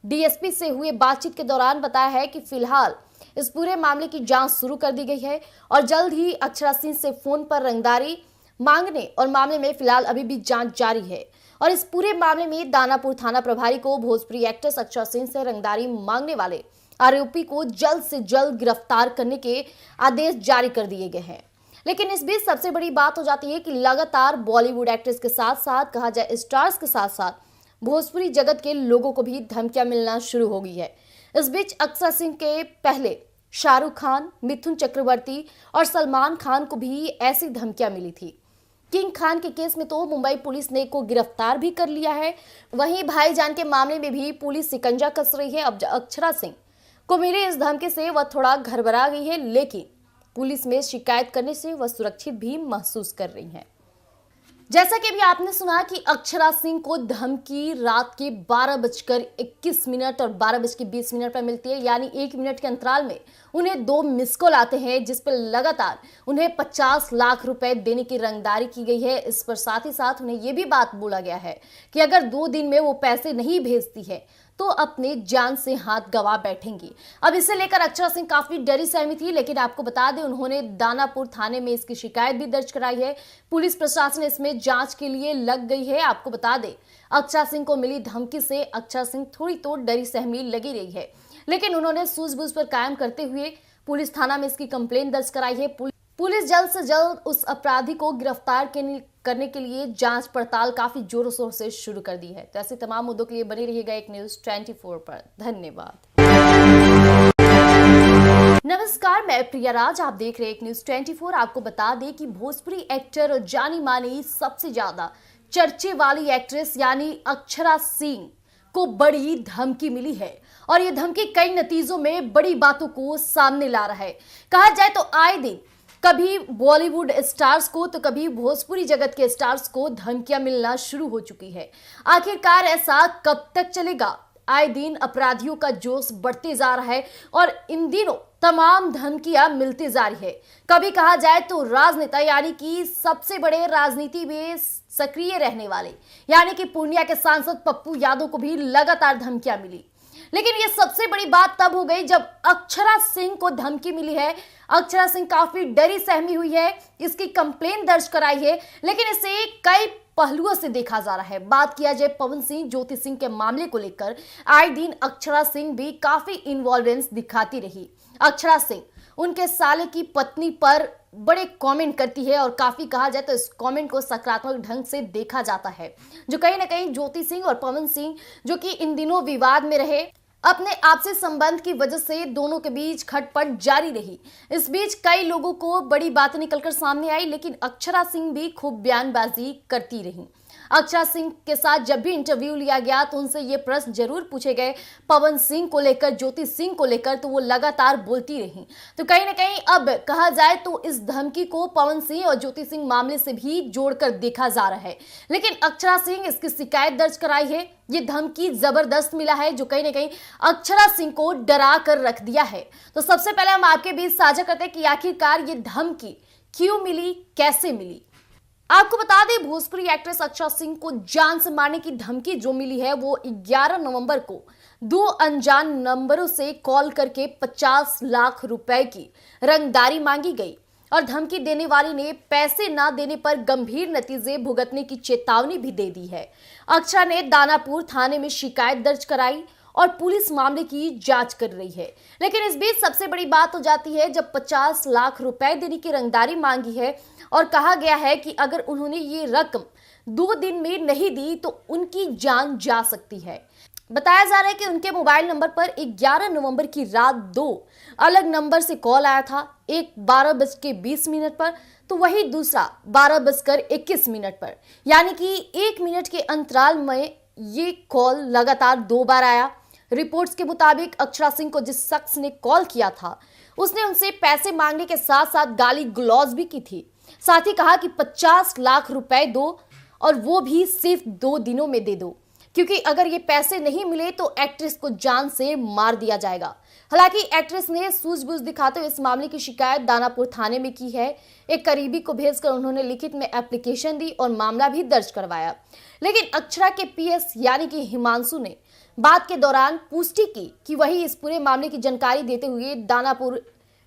S1: डीएसपी से हुए बातचीत के दौरान बताया है कि फिलहाल इस पूरे मामले की जांच शुरू कर दी गई है और जल्द ही अक्षरा सिंह से फोन पर रंगदारी मांगने और मामले में फिलहाल अभी भी जांच जारी है। और इस पूरे मामले में दानापुर थाना प्रभारी को भोजपुरी एक्ट्रेस अक्षरा सिंह से रंगदारी मांगने वाले आरोपी को जल्द से जल्द गिरफ्तार करने के आदेश जारी कर दिए गए हैं। लेकिन इस बीच सबसे बड़ी बात हो जाती है कि लगातार बॉलीवुड एक्ट्रेस के साथ साथ कहा जाए स्टार्स के साथ साथ भोजपुरी जगत के लोगों को भी धमकियां मिलना शुरू हो गई है। इस बीच अक्षरा सिंह के पहले शाहरुख खान, मिथुन चक्रवर्ती और सलमान खान को भी ऐसी धमकियां मिली थी। किंग खान के केस में तो मुंबई पुलिस ने को गिरफ्तार भी कर लिया है। वहीं भाईजान के मामले में भी पुलिस शिकंजा कस रही है। अब अक्षरा सिंह को मिली इस धमकी से वह थोड़ा घबरा गई है, लेकिन पुलिस में शिकायत करने से वह सुरक्षित भी महसूस कर रही है। जैसा कि अभी आपने सुना कि अक्षरा सिंह को धमकी रात के 12:21 और 12:20 पर मिलती है, यानी 1 मिनट के अंतराल में उन्हें 2 मिस कॉल आते हैं जिस पर लगातार उन्हें 50 लाख रुपए देने की रंगदारी की गई है। इस पर साथ ही साथ उन्हें यह भी बात बोला गया है कि अगर 2 दिन में वो पैसे नहीं भेजती है तो अपने जान से हाथ गंवा बैठेंगी। अब इसे लेकर अक्षरा सिंह काफी डरी सहमी थी, लेकिन आपको बता दें उन्होंने दानापुर थाने में इसकी शिकायत भी दर्ज कराई है। पुलिस प्रशासन इसमें जांच के लिए लग गई है। आपको बता दें अक्षरा सिंह को मिली धमकी से अक्षरा सिंह थोड़ी तो डरी सहमी लगी रही है, लेकिन उन्होंने सूझबूझ पर कायम करते हुए पुलिस थाना में इसकी कंप्लेंट दर्ज कराई है। पुलिस जल्द से जल्द उस अपराधी को गिरफ्तार करने के लिए जांच पड़ताल काफी जोरों शोर से शुरू कर दी है। तो ऐसे तमाम मुद्दों के लिए बने रहिएगा एक न्यूज 24 पर। धन्यवाद। नमस्कार, मैं प्रिया राज, आप देख रहे हैं एक न्यूज 24। आपको बता दें कि भोजपुरी एक्टर और जानी मानी सबसे ज्यादा चर्चे वाली एक्ट्रेस यानी अक्षरा सिंह को बड़ी धमकी मिली है और ये धमकी कई नतीजों में बड़ी बातों को सामने ला रहा है। कहा जाए तो आए दिन कभी बॉलीवुड स्टार्स को तो कभी भोजपुरी जगत के स्टार्स को धमकियां मिलना शुरू हो चुकी है। आखिरकार ऐसा कब तक चलेगा? आए दिन अपराधियों का जोश बढ़ते जा रहा है और इन दिनों तमाम धमकियां मिलती जा रही है। कभी कहा जाए तो राजनेता यानी कि सबसे बड़े राजनीति में सक्रिय रहने वाले यानी कि पूर्णिया के सांसद पप्पू यादव को भी लगातार धमकियां मिली। लेकिन ये सबसे बड़ी बात तब हो गई जब अक्षरा सिंह को धमकी मिली है। अक्षरा सिंह काफी डरी सहमी हुई है, इसकी कंप्लेंट दर्ज कराई है, लेकिन इसे कई पहलुओं से देखा जा रहा है। बात किया जाए पवन सिंह ज्योति सिंह के मामले को लेकर आए दिन अक्षरा सिंह भी काफी इन्वॉल्वेंस दिखाती रही। अक्षरा सिंह उनके साले की पत्नी पर बड़े कमेंट करती है और काफी कहा जाए तो इस कमेंट को सकारात्मक ढंग से देखा जाता है, जो कहीं ना कहीं ज्योति सिंह और पवन सिंह जो कि इन दिनों विवाद में रहे, अपने आपसी संबंध की वजह से दोनों के बीच खटपट जारी रही। इस बीच कई लोगों को बड़ी बातें निकलकर सामने आई, लेकिन अक्षरा सिंह भी खूब बयानबाजी करती रही। अक्षरा सिंह के साथ जब भी इंटरव्यू लिया गया तो उनसे ये प्रश्न जरूर पूछे गए पवन सिंह को लेकर, ज्योति सिंह को लेकर, तो वो लगातार बोलती रही। तो कहीं ना कहीं अब कहा जाए तो इस धमकी को पवन सिंह और ज्योति सिंह मामले से भी जोड़कर देखा जा रहा है। लेकिन अक्षरा सिंह इसकी शिकायत दर्ज कराई है। ये धमकी जबरदस्त मिला है जो कहीं ना कहीं अक्षरा सिंह को डरा कर रख दिया है। तो सबसे पहले हम आपके बीच साझा करते हैं कि आखिरकार ये धमकी क्यों मिली, कैसे मिली। आपको बता दें भोजपुरी एक्ट्रेस अक्षरा सिंह को जान से मारने की धमकी जो मिली है वो 11 नवंबर को 2 अनजान नंबरों से कॉल करके 50 लाख रुपए की रंगदारी मांगी गई और धमकी देने वाली ने पैसे ना देने पर गंभीर नतीजे भुगतने की चेतावनी भी दे दी है। अक्षरा ने दानापुर थाने में शिकायत दर्ज कराई और पुलिस मामले की जांच कर रही है। लेकिन इस बीच सबसे बड़ी बात हो जाती है जब 50 लाख रुपए देने की रंगदारी मांगी है और कहा गया है कि अगर उन्होंने ये रकम 2 दिन में नहीं दी तो उनकी जान जा सकती है। बताया जा रहा है कि उनके मोबाइल नंबर पर 11 नवंबर की रात 2 अलग नंबर से कॉल आया था, एक 12:20 पर तो वही दूसरा 12:21 पर, यानी कि 1 मिनट के अंतराल में ये कॉल लगातार 2 बार आया। रिपोर्ट्स के मुताबिक अक्षरा सिंह को जिस शख्स ने कॉल किया था उसने उनसे पैसे मांगने के साथ साथ गाली गलौज भी की थी। साथ ही कहा कि 50 लाख रुपए दो और वो भी सिर्फ 2 दिनों में दे दो, क्योंकि अगर ये पैसे नहीं मिले तो एक्ट्रेस को जान से मार दिया जाएगा। हालांकि एक्ट्रेस ने सूझबूझ दिखाते हुए इस मामले की शिकायत दानापुर थाने में की है। एक करीबी को भेजकर उन्होंने लिखित में एप्लीकेशन दी और मामला भी दर्ज करवाया। लेकिन अक्षरा के पीएस यानी कि हिमांशु ने बात के दौरान पुष्टि की कि वही इस पूरे मामले की जानकारी देते हुए दानापुर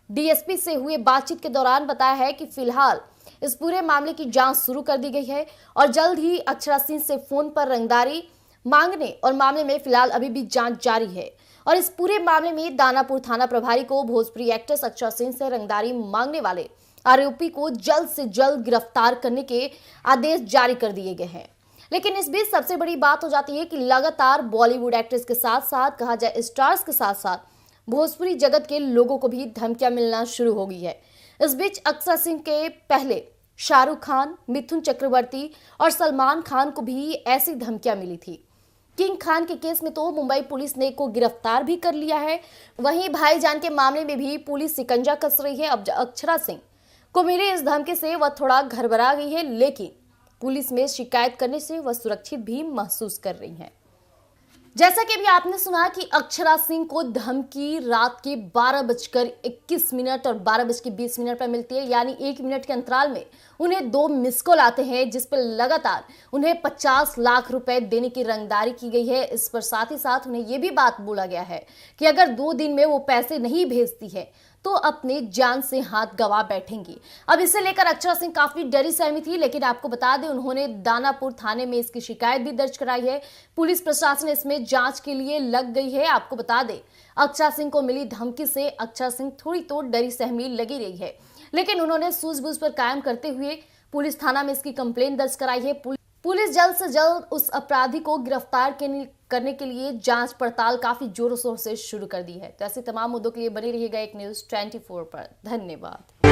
S1: डीएसपी से हुए बातचीत के दौरान बताया है कि फिलहाल इस पूरे मामले की जांच शुरू कर दी गई है और जल्द ही अक्षरा सिंह से फोन पर रंगदारी मांगने और मामले में फिलहाल अभी भी जांच जारी है। और इस पूरे मामले में दानापुर थाना प्रभारी को भोजपुरी एक्ट्रेस अक्षरा सिंह से रंगदारी मांगने वाले आरोपी को जल्द से जल्द गिरफ्तार करने के आदेश जारी कर दिए गए हैं। लेकिन इस बीच सबसे बड़ी बात हो जाती है कि लगातार बॉलीवुड एक्ट्रेस के साथ साथ कहा जाए स्टार्स के साथ साथ भोजपुरी जगत के लोगों को भी धमकियां मिलना शुरू हो गई है। इस बीच अक्षरा सिंह के पहले शाहरुख खान, मिथुन चक्रवर्ती और सलमान खान को भी ऐसी धमकियां मिली थी। किंग खान के केस में तो मुंबई पुलिस ने को गिरफ्तार भी कर लिया है। वहीं भाईजान के मामले में भी पुलिस शिकंजा कस रही है। अब अक्षरा सिंह को मिली इस धमकी से वह थोड़ा घबरा गई है, लेकिन पुलिस में शिकायत करने से वह सुरक्षित भी महसूस कर रही है। जैसा कि अभी आपने सुना कि अक्षरा सिंह को धमकी रात के 12:21 और 12:20 पर मिलती है, यानी 1 मिनट के अंतराल में उन्हें 2 मिस कॉल आते हैं जिस पर लगातार उन्हें 50 लाख रुपए देने की रंगदारी की गई है। इस पर साथ ही साथ उन्हें यह भी बात बोला गया है कि अगर 2 दिन में वो पैसे नहीं भेजती है तो अपने जान से हाथ गंवा बैठेंगी। अब इसे लेकर अक्षरा सिंह काफी डरी सहमी थी, लेकिन आपको बता दें उन्होंने दानापुर थाने में इसकी शिकायत भी दर्ज कराई है। पुलिस प्रशासन इसमें जांच के लिए लग गई है। आपको बता दें अक्षरा सिंह को मिली धमकी से अक्षरा सिंह थोड़ी तो डरी सहमी लगी रही है, लेकिन उन्होंने सूझबूझ पर कायम करते हुए पुलिस थाना में इसकी कंप्लेंट दर्ज कराई है। पुलिस जल्द से जल्द उस अपराधी को गिरफ्तार करने के लिए जांच पड़ताल काफी जोरों शोर से शुरू कर दी है। तो ऐसे तमाम मुद्दों के लिए बने रहिएगा एक न्यूज़ 24 पर। धन्यवाद।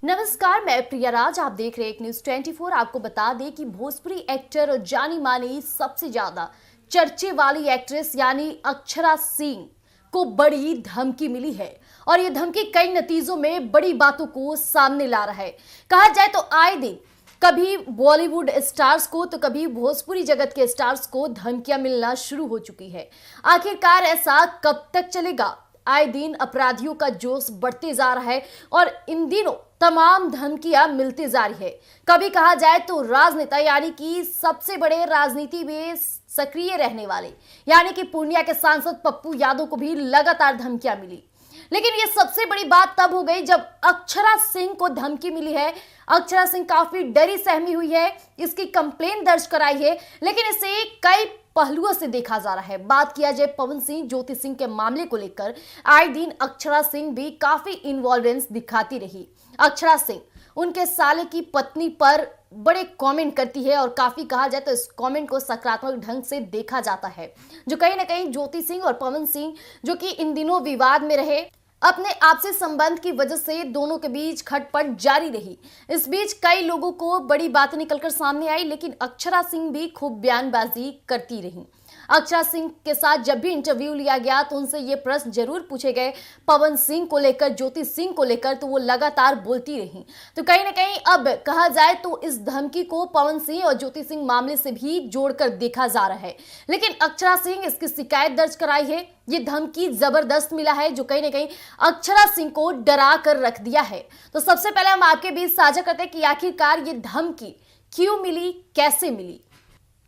S1: नमस्कार, मैं प्रिया राज, आप देख रहे हैं एक न्यूज़ 24। आपको बता दें कि भोजपुरी एक्टर और जानी मानी सबसे ज्यादा चर्चे वाली एक्ट्रेस यानी अक्षरा सिंह को बड़ी धमकी मिली है और ये धमकी कई नतीजों में बड़ी बातों को सामने ला रहा है। कहा जाए तो आए दिन कभी बॉलीवुड स्टार्स को तो कभी भोजपुरी जगत के स्टार्स को धमकियां मिलना शुरू हो चुकी है। आखिरकार ऐसा कब तक चलेगा? आए दिन अपराधियों का जोश बढ़ते जा रहा है और इन दिनों तमाम धमकियां मिलती जा रही है। कभी कहा जाए तो राजनेता यानी कि सबसे बड़े राजनीति में सक्रिय रहने वाले यानी कि पूर्णिया के सांसद पप्पू यादव को भी लगातार धमकियां मिली, लेकिन ये सबसे बड़ी बात तब हो गई जब अक्षरा सिंह को धमकी मिली है। अक्षरा सिंह काफी डरी सहमी हुई है, इसकी कंप्लेंट दर्ज कराई है, लेकिन इसे कई पहलुओं से देखा जा रहा है। बात किया जाए पवन सिंह ज्योति सिंह के मामले को लेकर आए दिन अक्षरा सिंह भी काफी इन्वॉल्वेंस दिखाती रही। अक्षरा सिंह उनके साले की पत्नी पर बड़े कमेंट करती है और काफी कहा जाए तो इस कमेंट को सकारात्मक ढंग से देखा जाता है, जो कहीं ना कहीं ज्योति सिंह और पवन सिंह जो कि इन दिनों विवाद में रहे, अपने आपसी संबंध की वजह से दोनों के बीच खटपट जारी रही। इस बीच कई लोगों को बड़ी बातें निकलकर सामने आई, लेकिन अक्षरा सिंह भी खूब बयानबाजी करती रही। अक्षरा सिंह के साथ जब भी इंटरव्यू लिया गया तो उनसे ये प्रश्न जरूर पूछे गए पवन सिंह को लेकर, ज्योति सिंह को लेकर, तो वो लगातार बोलती रही। तो कहीं ना कहीं अब कहा जाए तो इस धमकी को पवन सिंह और ज्योति सिंह मामले से भी जोड़कर देखा जा रहा है, लेकिन अक्षरा सिंह इसकी शिकायत दर्ज कराई है। ये धमकी जबरदस्त मिला है जो कहीं ना कहीं अक्षरा सिंह को डरा कर रख दिया है। तो सबसे पहले हम आपके बीच साझा करते हैं कि आखिरकार ये धमकी क्यों मिली, कैसे मिली।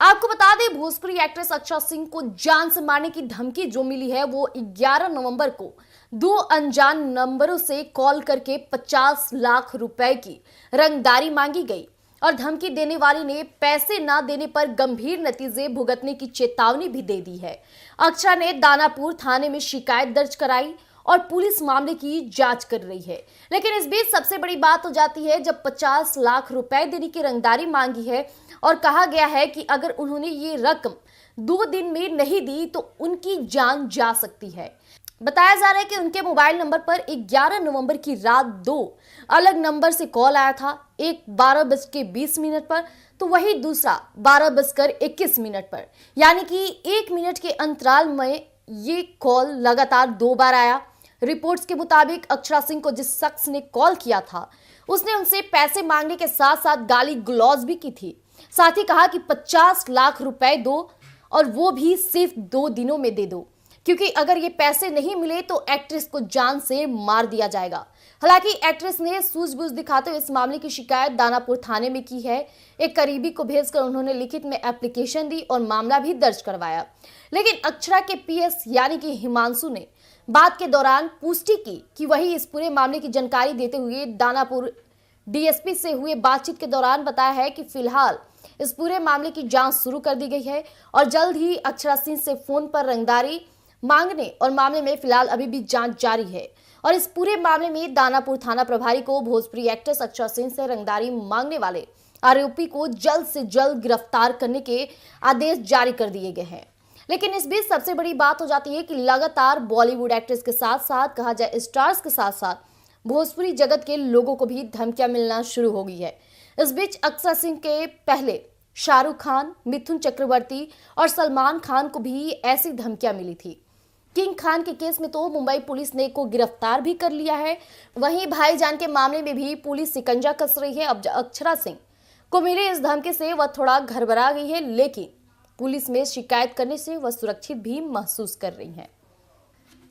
S1: आपको बता दें भोजपुरी एक्ट्रेस अक्षरा सिंह को जान से मारने की धमकी जो मिली है वो 11 नवंबर को 2 अनजान नंबरों से कॉल करके 50 लाख रुपए की रंगदारी मांगी गई और धमकी देने वाली ने पैसे ना देने पर गंभीर नतीजे भुगतने की चेतावनी भी दे दी है। अक्षरा ने दानापुर थाने में शिकायत दर्ज कराई और पुलिस मामले की जांच कर रही है, लेकिन इस बीच सबसे बड़ी बात हो जाती है जब 50 लाख रुपए देने की रंगदारी मांगी है और कहा गया है कि अगर उन्होंने ये रकम 2 दिन में नहीं दी तो उनकी जान जा सकती है। बताया जा रहा है कि उनके मोबाइल नंबर पर 11 नवंबर की रात 2 अलग नंबर से कॉल आया था, एक 12:20 पर तो वही दूसरा 12:21 पर, यानी कि 1 मिनट के अंतराल में ये कॉल लगातार 2 बार आया। रिपोर्ट्स के मुताबिक अक्षरा सिंह को जिस शख्स ने कॉल किया था उसने उनसे पैसे मांगने के साथ साथ गाली गलौज भी की थी, साथ ही कहा कि 50 लाख रुपए दो और वो भी सिर्फ 2 दिनों में दे दो, क्योंकि अगर ये पैसे नहीं मिले तो एक्ट्रेस को जान से मार दिया जाएगा। हालांकि एक्ट्रेस ने सूझबूझ दिखाते हुए इस मामले की शिकायत दानापुर थाने में की है। एक करीबी को भेजकर उन्होंने लिखित में एप्लीकेशन दी और मामला भी दर्ज करवाया, लेकिन अक्षरा के पीएस यानी कि हिमांशु ने बात के दौरान पुष्टि की कि वही इस पूरे मामले की जानकारी देते हुए दानापुर डीएसपी से हुए बातचीत के दौरान बताया है कि फिलहाल इस पूरे मामले की जांच शुरू कर दी गई है और जल्द ही अक्षरा सिंह से फोन पर रंगदारी मांगने और मामले में फिलहाल अभी भी जांच जारी है और इस पूरे मामले में दानापुर थाना प्रभारी को भोजपुरी एक्ट्रेस अक्षरा सिंह से रंगदारी मांगने वाले आरोपी को जल्द से जल्द गिरफ्तार करने के आदेश जारी कर दिए गए हैं। लेकिन इस बीच सबसे बड़ी बात हो जाती है कि लगातार बॉलीवुड एक्ट्रेस के साथ साथ कहा जाए स्टार्स के साथ साथ भोजपुरी जगत के लोगों को भी धमकियां मिलना शुरू हो गई है। इस बीच अक्षरा सिंह के पहले शाहरुख खान, मिथुन चक्रवर्ती और सलमान खान को भी ऐसी धमकियां मिली थी। किंग खान के केस में तो मुंबई पुलिस ने को गिरफ्तार भी कर लिया है, वहीं भाईजान के मामले में भी पुलिस शिकंजा कस रही है। अब अक्षरा सिंह को मिली इस धमकी से वह थोड़ा घबरा गई है, लेकिन पुलिस में शिकायत करने से वह सुरक्षित भी महसूस कर रही है।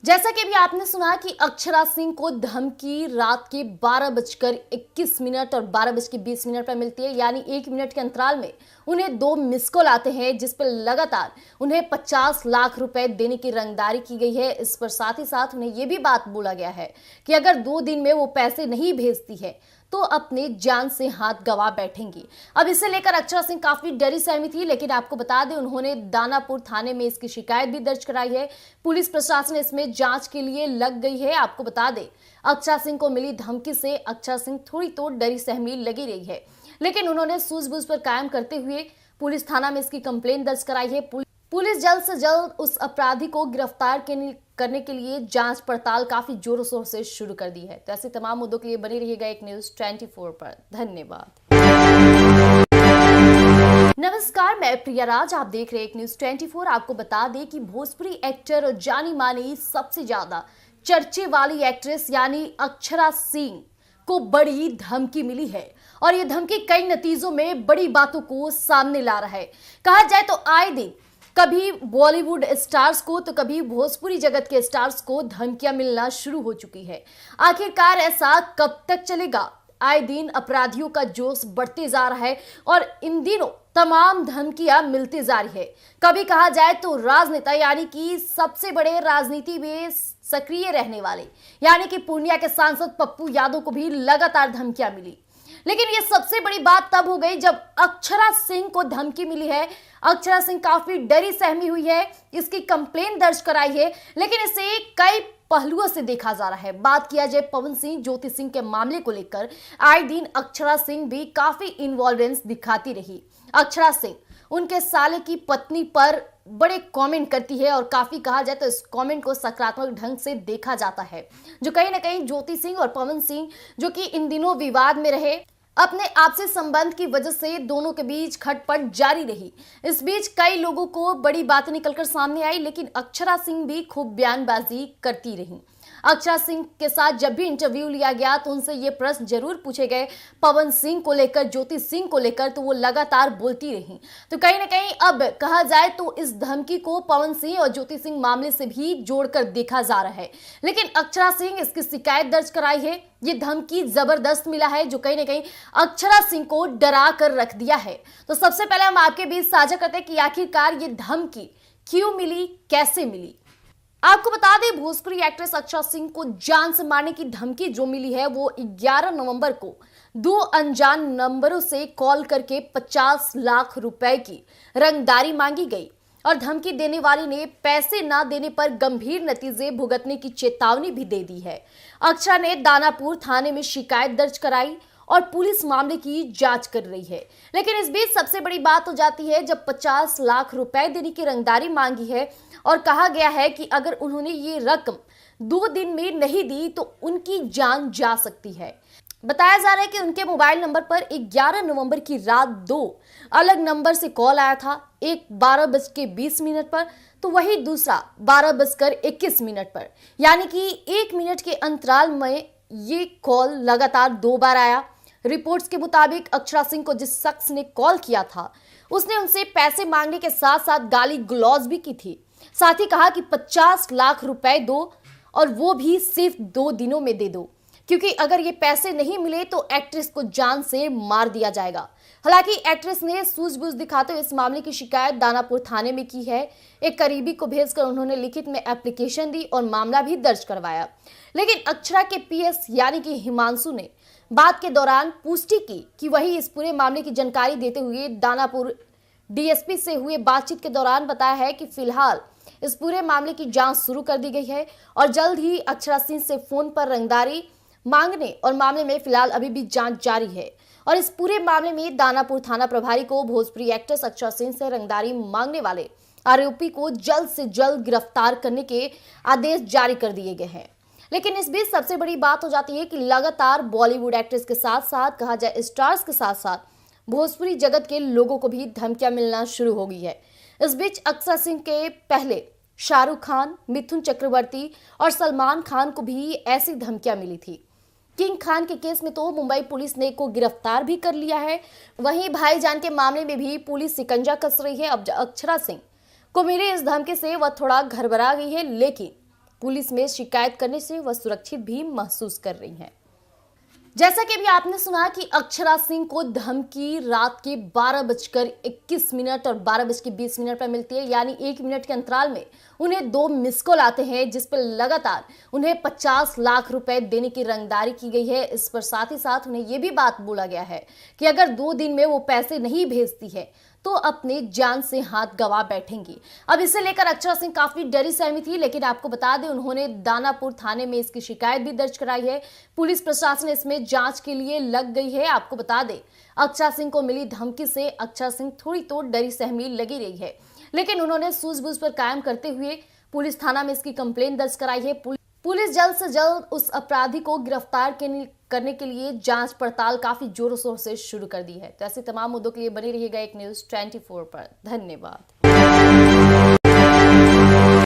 S1: जैसा कि अभी आपने सुना कि अक्षरा सिंह को धमकी रात के 12:21 और 12:20 पर मिलती है, यानी 1 मिनट के अंतराल में उन्हें 2 मिस कॉल आते हैं, जिस पर लगातार उन्हें 50 लाख रुपए देने की रंगदारी की गई है। इस पर साथ ही साथ उन्हें यह भी बात बोला गया है कि अगर 2 दिन में वो पैसे नहीं भेजती है तो अपने जान से हाथ गंवा बैठेंगी। अब इसे लेकर अक्षरा सिंह काफी डरी सहमी थी, लेकिन आपको बता दें उन्होंने दानापुर थाने में इसकी शिकायत भी दर्ज कराई है। पुलिस प्रशासन इसमें जांच के लिए लग गई है। आपको बता दें अक्षरा सिंह को मिली धमकी से अक्षरा सिंह थोड़ी तो डरी सहमी लगी रही है, लेकिन उन्होंने सूझबूझ पर कायम करते हुए पुलिस थाना में इसकी कंप्लेंट दर्ज कराई है। पुलिस जल्द से जल्द उस अपराधी को गिरफ्तार करने के लिए जांच पड़ताल काफी जोरों शोर से शुरू कर दी है। तो ऐसे तमाम मुद्दों के लिए बने रहिएगा एक न्यूज 24 पर। धन्यवाद। नमस्कार, मैं प्रिया राज, आप देख रहे हैं एक न्यूज 24। आपको बता दें कि भोजपुरी एक्टर और जानी मानी सबसे ज्यादा चर्चे वाली एक्ट्रेस यानी अक्षरा सिंह को बड़ी धमकी मिली है और ये धमकी कई नतीजों में बड़ी बातों को सामने ला रहा है। कहा जाए तो आए दिन कभी बॉलीवुड स्टार्स को तो कभी भोजपुरी जगत के स्टार्स को धमकियां मिलना शुरू हो चुकी है। आखिरकार ऐसा कब तक चलेगा? आए दिन अपराधियों का जोश बढ़ते जा रहा है और इन दिनों तमाम धमकियां मिलती जा रही है। कभी कहा जाए तो राजनेता यानी कि सबसे बड़े राजनीति में सक्रिय रहने वाले यानी कि पूर्णिया के सांसद पप्पू यादव को भी लगातार धमकियां मिली, लेकिन ये सबसे बड़ी बात तब हो गई जब अक्षरा सिंह को धमकी मिली है। अक्षरा सिंह काफी डरी सहमी हुई है, इसकी कंप्लेंट दर्ज कराई है, लेकिन इसे कई पहलुओं से देखा जा रहा है। बात किया जाए पवन सिंह ज्योति सिंह के मामले को लेकर आए दिन अक्षरा सिंह भी काफी इन्वॉल्वेंस दिखाती रही। अक्षरा सिंह उनके साले की पत्नी पर बड़े कमेंट करती है और काफी कहा जाए तो इस कमेंट को सकारात्मक ढंग से देखा जाता है, जो कहीं ना कहीं ज्योति सिंह और पवन सिंह जो कि इन दिनों विवाद में रहे, अपने आपसी संबंध की वजह से दोनों के बीच खटपट जारी रही। इस बीच कई लोगों को बड़ी बातें निकलकर सामने आई, लेकिन अक्षरा सिंह भी खूब बयानबाजी करती रही। अक्षरा सिंह के साथ जब भी इंटरव्यू लिया गया तो उनसे ये प्रश्न जरूर पूछे गए पवन सिंह को लेकर, ज्योति सिंह को लेकर, तो वो लगातार बोलती रही। तो कहीं ना कहीं अब कहा जाए तो इस धमकी को पवन सिंह और ज्योति सिंह मामले से भी जोड़कर देखा जा रहा है, लेकिन अक्षरा सिंह इसकी शिकायत दर्ज कराई है। ये धमकी जबरदस्त मिला है जो कहीं ना कहीं अक्षरा सिंह को डरा कर रख दिया है। तो सबसे पहले हम आपके बीच साझा करते हैं कि आखिरकार ये धमकी क्यों मिली, कैसे मिली। आपको बता दें भोजपुरी एक्ट्रेस अक्षरा सिंह को जान से मारने की धमकी जो मिली है वो 11 नवंबर को 2 अनजान नंबरों से कॉल करके 50 लाख रुपए की रंगदारी मांगी गई और धमकी देने वाली ने पैसे ना देने पर गंभीर नतीजे भुगतने की चेतावनी भी दे दी है। अक्षरा ने दानापुर थाने में शिकायत दर्ज कराई और पुलिस मामले की जांच कर रही है, लेकिन इस बीच सबसे बड़ी बात हो जाती है जब 50 लाख रुपए देने की रंगदारी मांगी है और कहा गया है कि अगर उन्होंने ये रकम 2 दिन में नहीं दी तो उनकी जान जा सकती है। बताया जा रहा है कि उनके मोबाइल नंबर पर 11 नवंबर की रात 2 अलग नंबर से कॉल आया था, एक 12:20 पर तो वही दूसरा 12:21 पर, यानी कि 1 मिनट के अंतराल में ये कॉल लगातार 2 बार आया। रिपोर्ट्स के मुताबिक अक्षरा सिंह को जिस शख्स ने कॉल किया था उसने उनसे पैसे मांगने के साथ साथ गाली गलौज भी की थी, साथ ही कहा कि 50 लाख रुपए दो और वो भी सिर्फ 2 दिनों में दे दो, क्योंकि अगर ये पैसे नहीं मिले तो एक्ट्रेस को जान से मार दिया जाएगा। हालांकि एक्ट्रेस ने सूझबूझ दिखाते हुए इस मामले की शिकायत दानापुर थाने में की है। एक करीबी को भेजकर उन्होंने लिखित में एप्लीकेशन दी और मामला भी दर्ज करवाया, लेकिन अक्षरा के पीएस यानी कि हिमांशु ने बात के दौरान पुष्टि की कि वही इस पूरे मामले की जानकारी देते हुए दानापुर डीएसपी से हुए बातचीत के दौरान बताया है कि फिलहाल इस पूरे मामले की जांच शुरू कर दी गई है और जल्द ही अक्षरा सिंह से फोन पर रंगदारी मांगने और मामले में फिलहाल अभी भी जांच जारी है और इस पूरे मामले में दानापुर थाना प्रभारी को भोजपुरी एक्ट्रेस अक्षरा सिंह से रंगदारी मांगने वाले आरोपी को जल्द से जल्द गिरफ्तार करने के आदेश जारी कर दिए गए हैं। लेकिन इस बीच सबसे बड़ी बात हो जाती है कि लगातार बॉलीवुड एक्ट्रेस के साथ साथ कहा जाए स्टार्स के साथ साथ भोजपुरी जगत के लोगों को भी धमकियां मिलना शुरू हो गई है। इस बीच अक्षरा सिंह के पहले शाहरुख खान, मिथुन चक्रवर्ती और सलमान खान को भी ऐसी धमकियां मिली थी। किंग खान के केस में तो मुंबई पुलिस ने को गिरफ्तार भी कर लिया है, वहीं भाईजान के मामले में भी पुलिस शिकंजा कस रही है। अब अक्षरा सिंह को मिली इस धमकी से वह थोड़ा घबरा गई है, लेकिन पुलिस में शिकायत करने से वह सुरक्षित भी महसूस कर रही हैं। जैसा कि अभी आपने सुना कि अक्षरा सिंह को धमकी रात के 12:21 और 12:20 पर मिलती है, यानी 1 मिनट के अंतराल में उन्हें 2 मिस कॉल आते हैं, जिस पर लगातार उन्हें 50 लाख रुपए देने की रंगदारी की गई है। इस पर साथ ही साथ उन्हें यह भी बात बोला गया है कि अगर 2 दिन में वो पैसे नहीं भेजती है तो अपने जान से हाथ गंवा बैठेंगी। अब इसे लेकर अक्षरा सिंह काफी डरी सहमी थी, लेकिन आपको बता दें उन्होंने दानापुर थाने में इसकी शिकायत भी दर्ज कराई है। पुलिस प्रशासन इसमें जांच के लिए लग गई है। आपको बता दें अक्षरा सिंह को मिली धमकी से अक्षरा सिंह थोड़ी तो डरी सहमी लगी रही है, लेकिन उन्होंने सूझबूझ पर कायम करते हुए पुलिस थाना में इसकी कंप्लेंट दर्ज कराई है। पुलिस जल्द से जल्द उस अपराधी को गिरफ्तार करने के लिए जांच पड़ताल काफी जोरों शोर से शुरू कर दी है। तो ऐसे तमाम मुद्दों के लिए बने रहिएगा एक न्यूज 24 पर। धन्यवाद।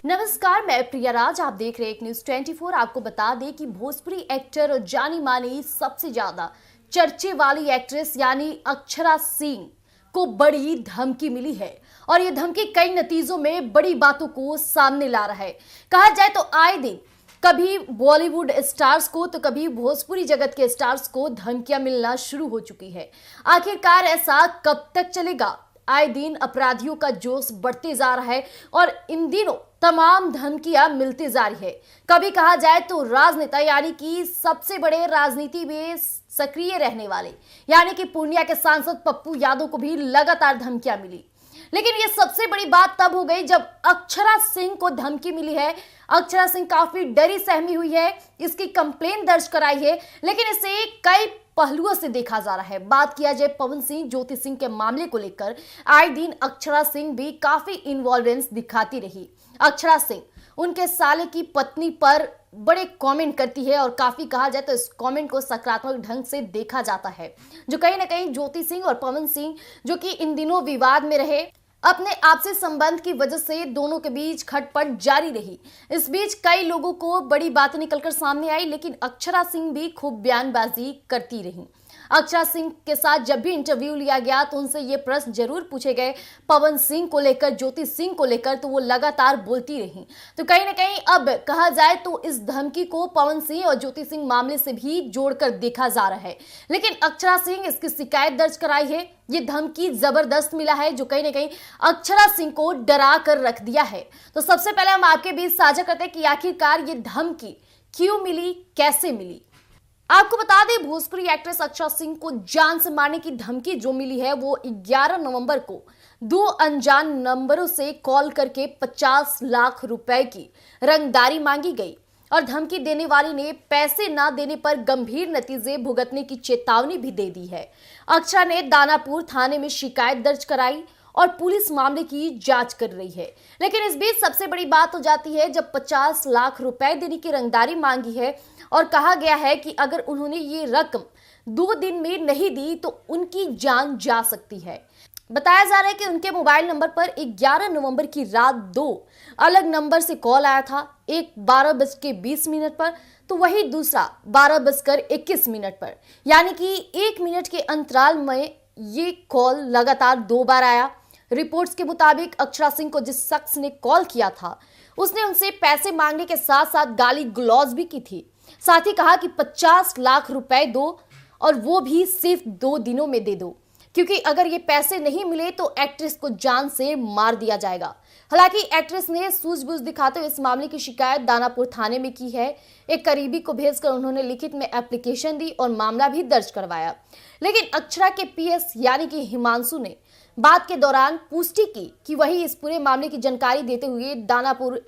S1: नमस्कार, मैं प्रिया राज, आप देख रहे हैं एक न्यूज 24। आपको बता दें कि भोजपुरी एक्टर और जानी मानी सबसे ज्यादा चर्चे वाली एक्ट्रेस यानी अक्षरा सिंह को बड़ी धमकी मिली है और ये धमकी कई नतीजों में बड़ी बातों को सामने ला रहा है। कहा जाए तो आए दिन कभी बॉलीवुड स्टार्स को तो कभी भोजपुरी जगत के स्टार्स को धमकियां मिलना शुरू हो चुकी है। आखिरकार ऐसा कब तक चलेगा? आए दिन अपराधियों का जोश बढ़ते जा रहा है और इन दिनों तमाम धमकियां मिलती जा रही है। कभी कहा जाए तो राजनेता यानी कि सबसे बड़े राजनीति में सक्रिय रहने वाले यानी कि पूर्णिया के सांसद पप्पू यादव को भी लगातार धमकियां मिली, लेकिन ये सबसे बड़ी बात तब हो गई जब अक्षरा सिंह को धमकी मिली है। अक्षरा सिंह काफी डरी सहमी हुई है, इसकी कंप्लेंट दर्ज कराई है, लेकिन इसे कई पहलुओं से देखा जा रहा है। बात किया जाए पवन सिंह ज्योति सिंह के मामले को लेकर आए दिन अक्षरा सिंह भी काफी इन्वॉल्वेंस दिखाती रही। अक्षरा सिंह उनके साले की पत्नी पर बड़े कमेंट करती है और काफी कहा जाए तो इस कमेंट को सकारात्मक ढंग से देखा जाता है, जो कहीं ना कहीं ज्योति सिंह और पवन सिंह जो कि इन दिनों विवाद में रहे, अपने आपसी संबंध की वजह से दोनों के बीच खटपट जारी रही। इस बीच कई लोगों को बड़ी बातें निकलकर सामने आई, लेकिन अक्षरा सिंह भी खूब बयानबाजी करती रही। अक्षरा सिंह के साथ जब भी इंटरव्यू लिया गया तो उनसे ये प्रश्न जरूर पूछे गए पवन सिंह को लेकर, ज्योति सिंह को लेकर, तो वो लगातार बोलती रही। तो कहीं ना कहीं अब कहा जाए तो इस धमकी को पवन सिंह और ज्योति सिंह मामले से भी जोड़कर देखा जा रहा है, लेकिन अक्षरा सिंह इसकी शिकायत दर्ज कराई है। ये धमकी जबरदस्त मिला है जो कहीं ना कहीं अक्षरा सिंह को डरा कर रख दिया है। तो सबसे पहले हम आपके बीच साझा करते हैं कि आखिरकार ये धमकी क्यों मिली, कैसे मिली। आपको बता दें भोजपुरी एक्ट्रेस अक्षरा सिंह को जान से मारने की धमकी जो मिली है वो 11 नवंबर को 2 अनजान नंबरों से कॉल करके 50 लाख रुपए की रंगदारी मांगी गई और धमकी देने वाली ने पैसे ना देने पर गंभीर नतीजे भुगतने की चेतावनी भी दे दी है। अक्षरा ने दानापुर थाने में शिकायत दर्ज कराई और पुलिस मामले की जांच कर रही है, लेकिन इस बीच सबसे बड़ी बात हो जाती है जब 50 लाख रुपए देने की रंगदारी मांगी है और कहा गया है कि अगर उन्होंने ये रकम 2 दिन में नहीं दी तो उनकी जान जा सकती है। बताया जा रहा है कि उनके मोबाइल नंबर पर 11 नवंबर की रात 2 अलग नंबर से कॉल आया था, एक 12:20 पर तो वही दूसरा 12:21 पर, यानी कि 1 मिनट के अंतराल में ये कॉल लगातार 2 बार आया। रिपोर्ट्स के मुताबिक अक्षरा सिंह को जिस शख्स ने कॉल किया था उसने उनसे पैसे मांगने के साथ साथ गाली गलौज भी की थी। साथ ही कहा कि 50 लाख रुपए दो और वो भी सिर्फ 2 दिनों में दे दो, क्योंकि अगर ये पैसे नहीं मिले तो एक्ट्रेस को जान से मार दिया जाएगा। हालांकि एक्ट्रेस ने सूझबूझ दिखाते हुए इस मामले की शिकायत दानापुर थाने में की है। एक करीबी को भेजकर उन्होंने लिखित में एप्लीकेशन दी और मामला भी दर्ज करवाया, लेकिन अक्षरा के पीएस यानी कि हिमांशु ने बात के दौरान पुष्टि की कि वही इस पूरे मामले की जानकारी देते हुए दानापुर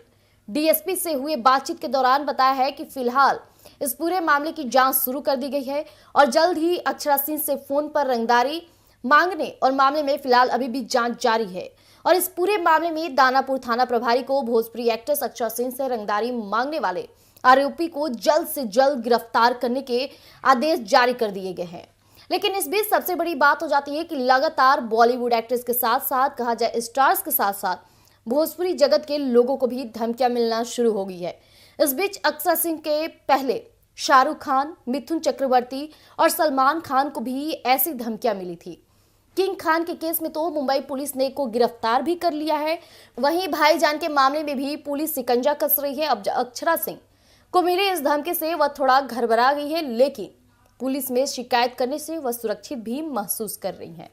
S1: डीएसपी से हुए बातचीत के दौरान बताया है कि फिलहाल इस पूरे मामले की जांच शुरू कर दी गई है और जल्द ही अक्षरा सिंह से फोन पर रंगदारी मांगने और मामले में फिलहाल अभी भी जांच जारी है और इस पूरे मामले में दानापुर थाना प्रभारी को भोजपुरी एक्ट्रेस अक्षरा सिंह से रंगदारी मांगने वाले आरोपी को जल्द से जल्द गिरफ्तार करने के आदेश जारी कर दिए गए हैं। लेकिन इस बीच सबसे बड़ी बात हो जाती है कि लगातार बॉलीवुड एक्ट्रेस के साथ साथ कहा जाए स्टार्स के साथ साथ भोजपुरी जगत के लोगों को भी धमकियां मिलना शुरू हो गई है। इस बीच अक्षरा सिंह के पहले शाहरुख खान, मिथुन चक्रवर्ती और सलमान खान को भी ऐसी धमकियां मिली थी। किंग खान के केस में तो मुंबई पुलिस ने को गिरफ्तार भी कर लिया है। वहीं भाईजान के मामले में भी पुलिस शिकंजा कस रही है। अब अक्षरा सिंह को मिली इस धमकी से वह थोड़ा घबरा गई है, लेकिन पुलिस में शिकायत करने से वह सुरक्षित भी महसूस कर रही है।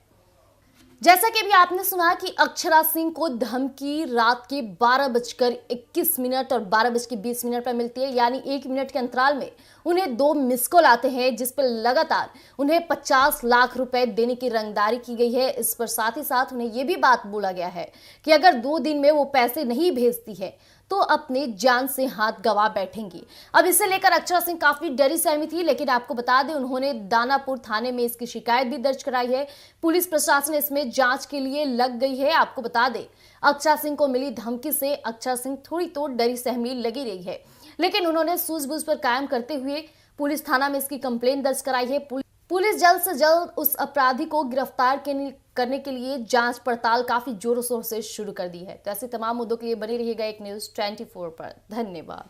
S1: जैसा कि अभी आपने सुना कि अक्षरा सिंह को धमकी रात के 12:21 और 12:20 पर मिलती है, यानी 1 मिनट के अंतराल में उन्हें 2 मिस कॉल आते हैं, जिस पर लगातार उन्हें 50 लाख रुपए देने की रंगदारी की गई है। इस पर साथ ही साथ उन्हें यह भी बात बोला गया है कि अगर 2 दिन में वो पैसे नहीं भेजती है तो अपने जान से हाथ गंवा बैठेंगी। अब इसे लेकर अक्षरा सिंह काफी डरी सहमी थी, लेकिन आपको बता दें उन्होंने दानापुर थाने में इसकी शिकायत भी दर्ज कराई है। पुलिस प्रशासन इसमें जांच के लिए लग गई है। आपको बता दें अक्षरा सिंह को मिली धमकी से अक्षरा सिंह थोड़ी तो डरी सहमी लगी रही है, लेकिन उन्होंने सूझबूझ पर कायम करते हुए पुलिस थाना में इसकी कंप्लेंट दर्ज कराई है। पुलिस जल्द से जल्द उस अपराधी को गिरफ्तार करने के लिए जांच पड़ताल काफी जोरों शोर से शुरू कर दी है। तो ऐसे तमाम मुद्दों के लिए बने रहिएगा एक न्यूज़ 24 पर। धन्यवाद।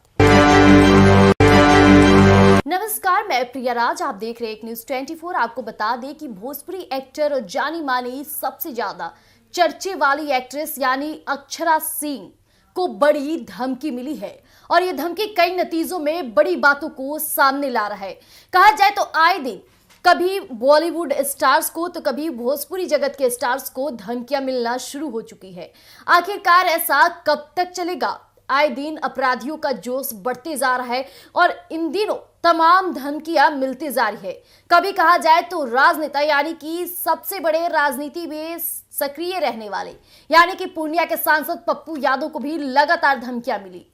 S1: नमस्कार, मैं प्रिया राज, आप देख रहे हैं एक न्यूज़ 24। आपको बता दें कि भोजपुरी एक्टर और जानी मानी सबसे ज्यादा चर्चे वाली एक्ट्रेस यानी अक्षरा सिंह को बड़ी धमकी मिली है, और ये धमकी कई नतीजों में बड़ी बातों को सामने ला रहा है। कहा जाए तो आए दिन कभी बॉलीवुड स्टार्स को तो कभी भोजपुरी जगत के स्टार्स को धमकियां मिलना शुरू हो चुकी है। आखिरकार ऐसा कब तक चलेगा? आए दिन अपराधियों का जोश बढ़ते जा रहा है और इन दिनों तमाम धमकियां मिलती जा रही है। कभी कहा जाए तो राजनेता यानी कि सबसे बड़े राजनीति में सक्रिय रहने वाले यानी कि पूर्णिया के सांसद पप्पू यादव को भी लगातार धमकियां मिली,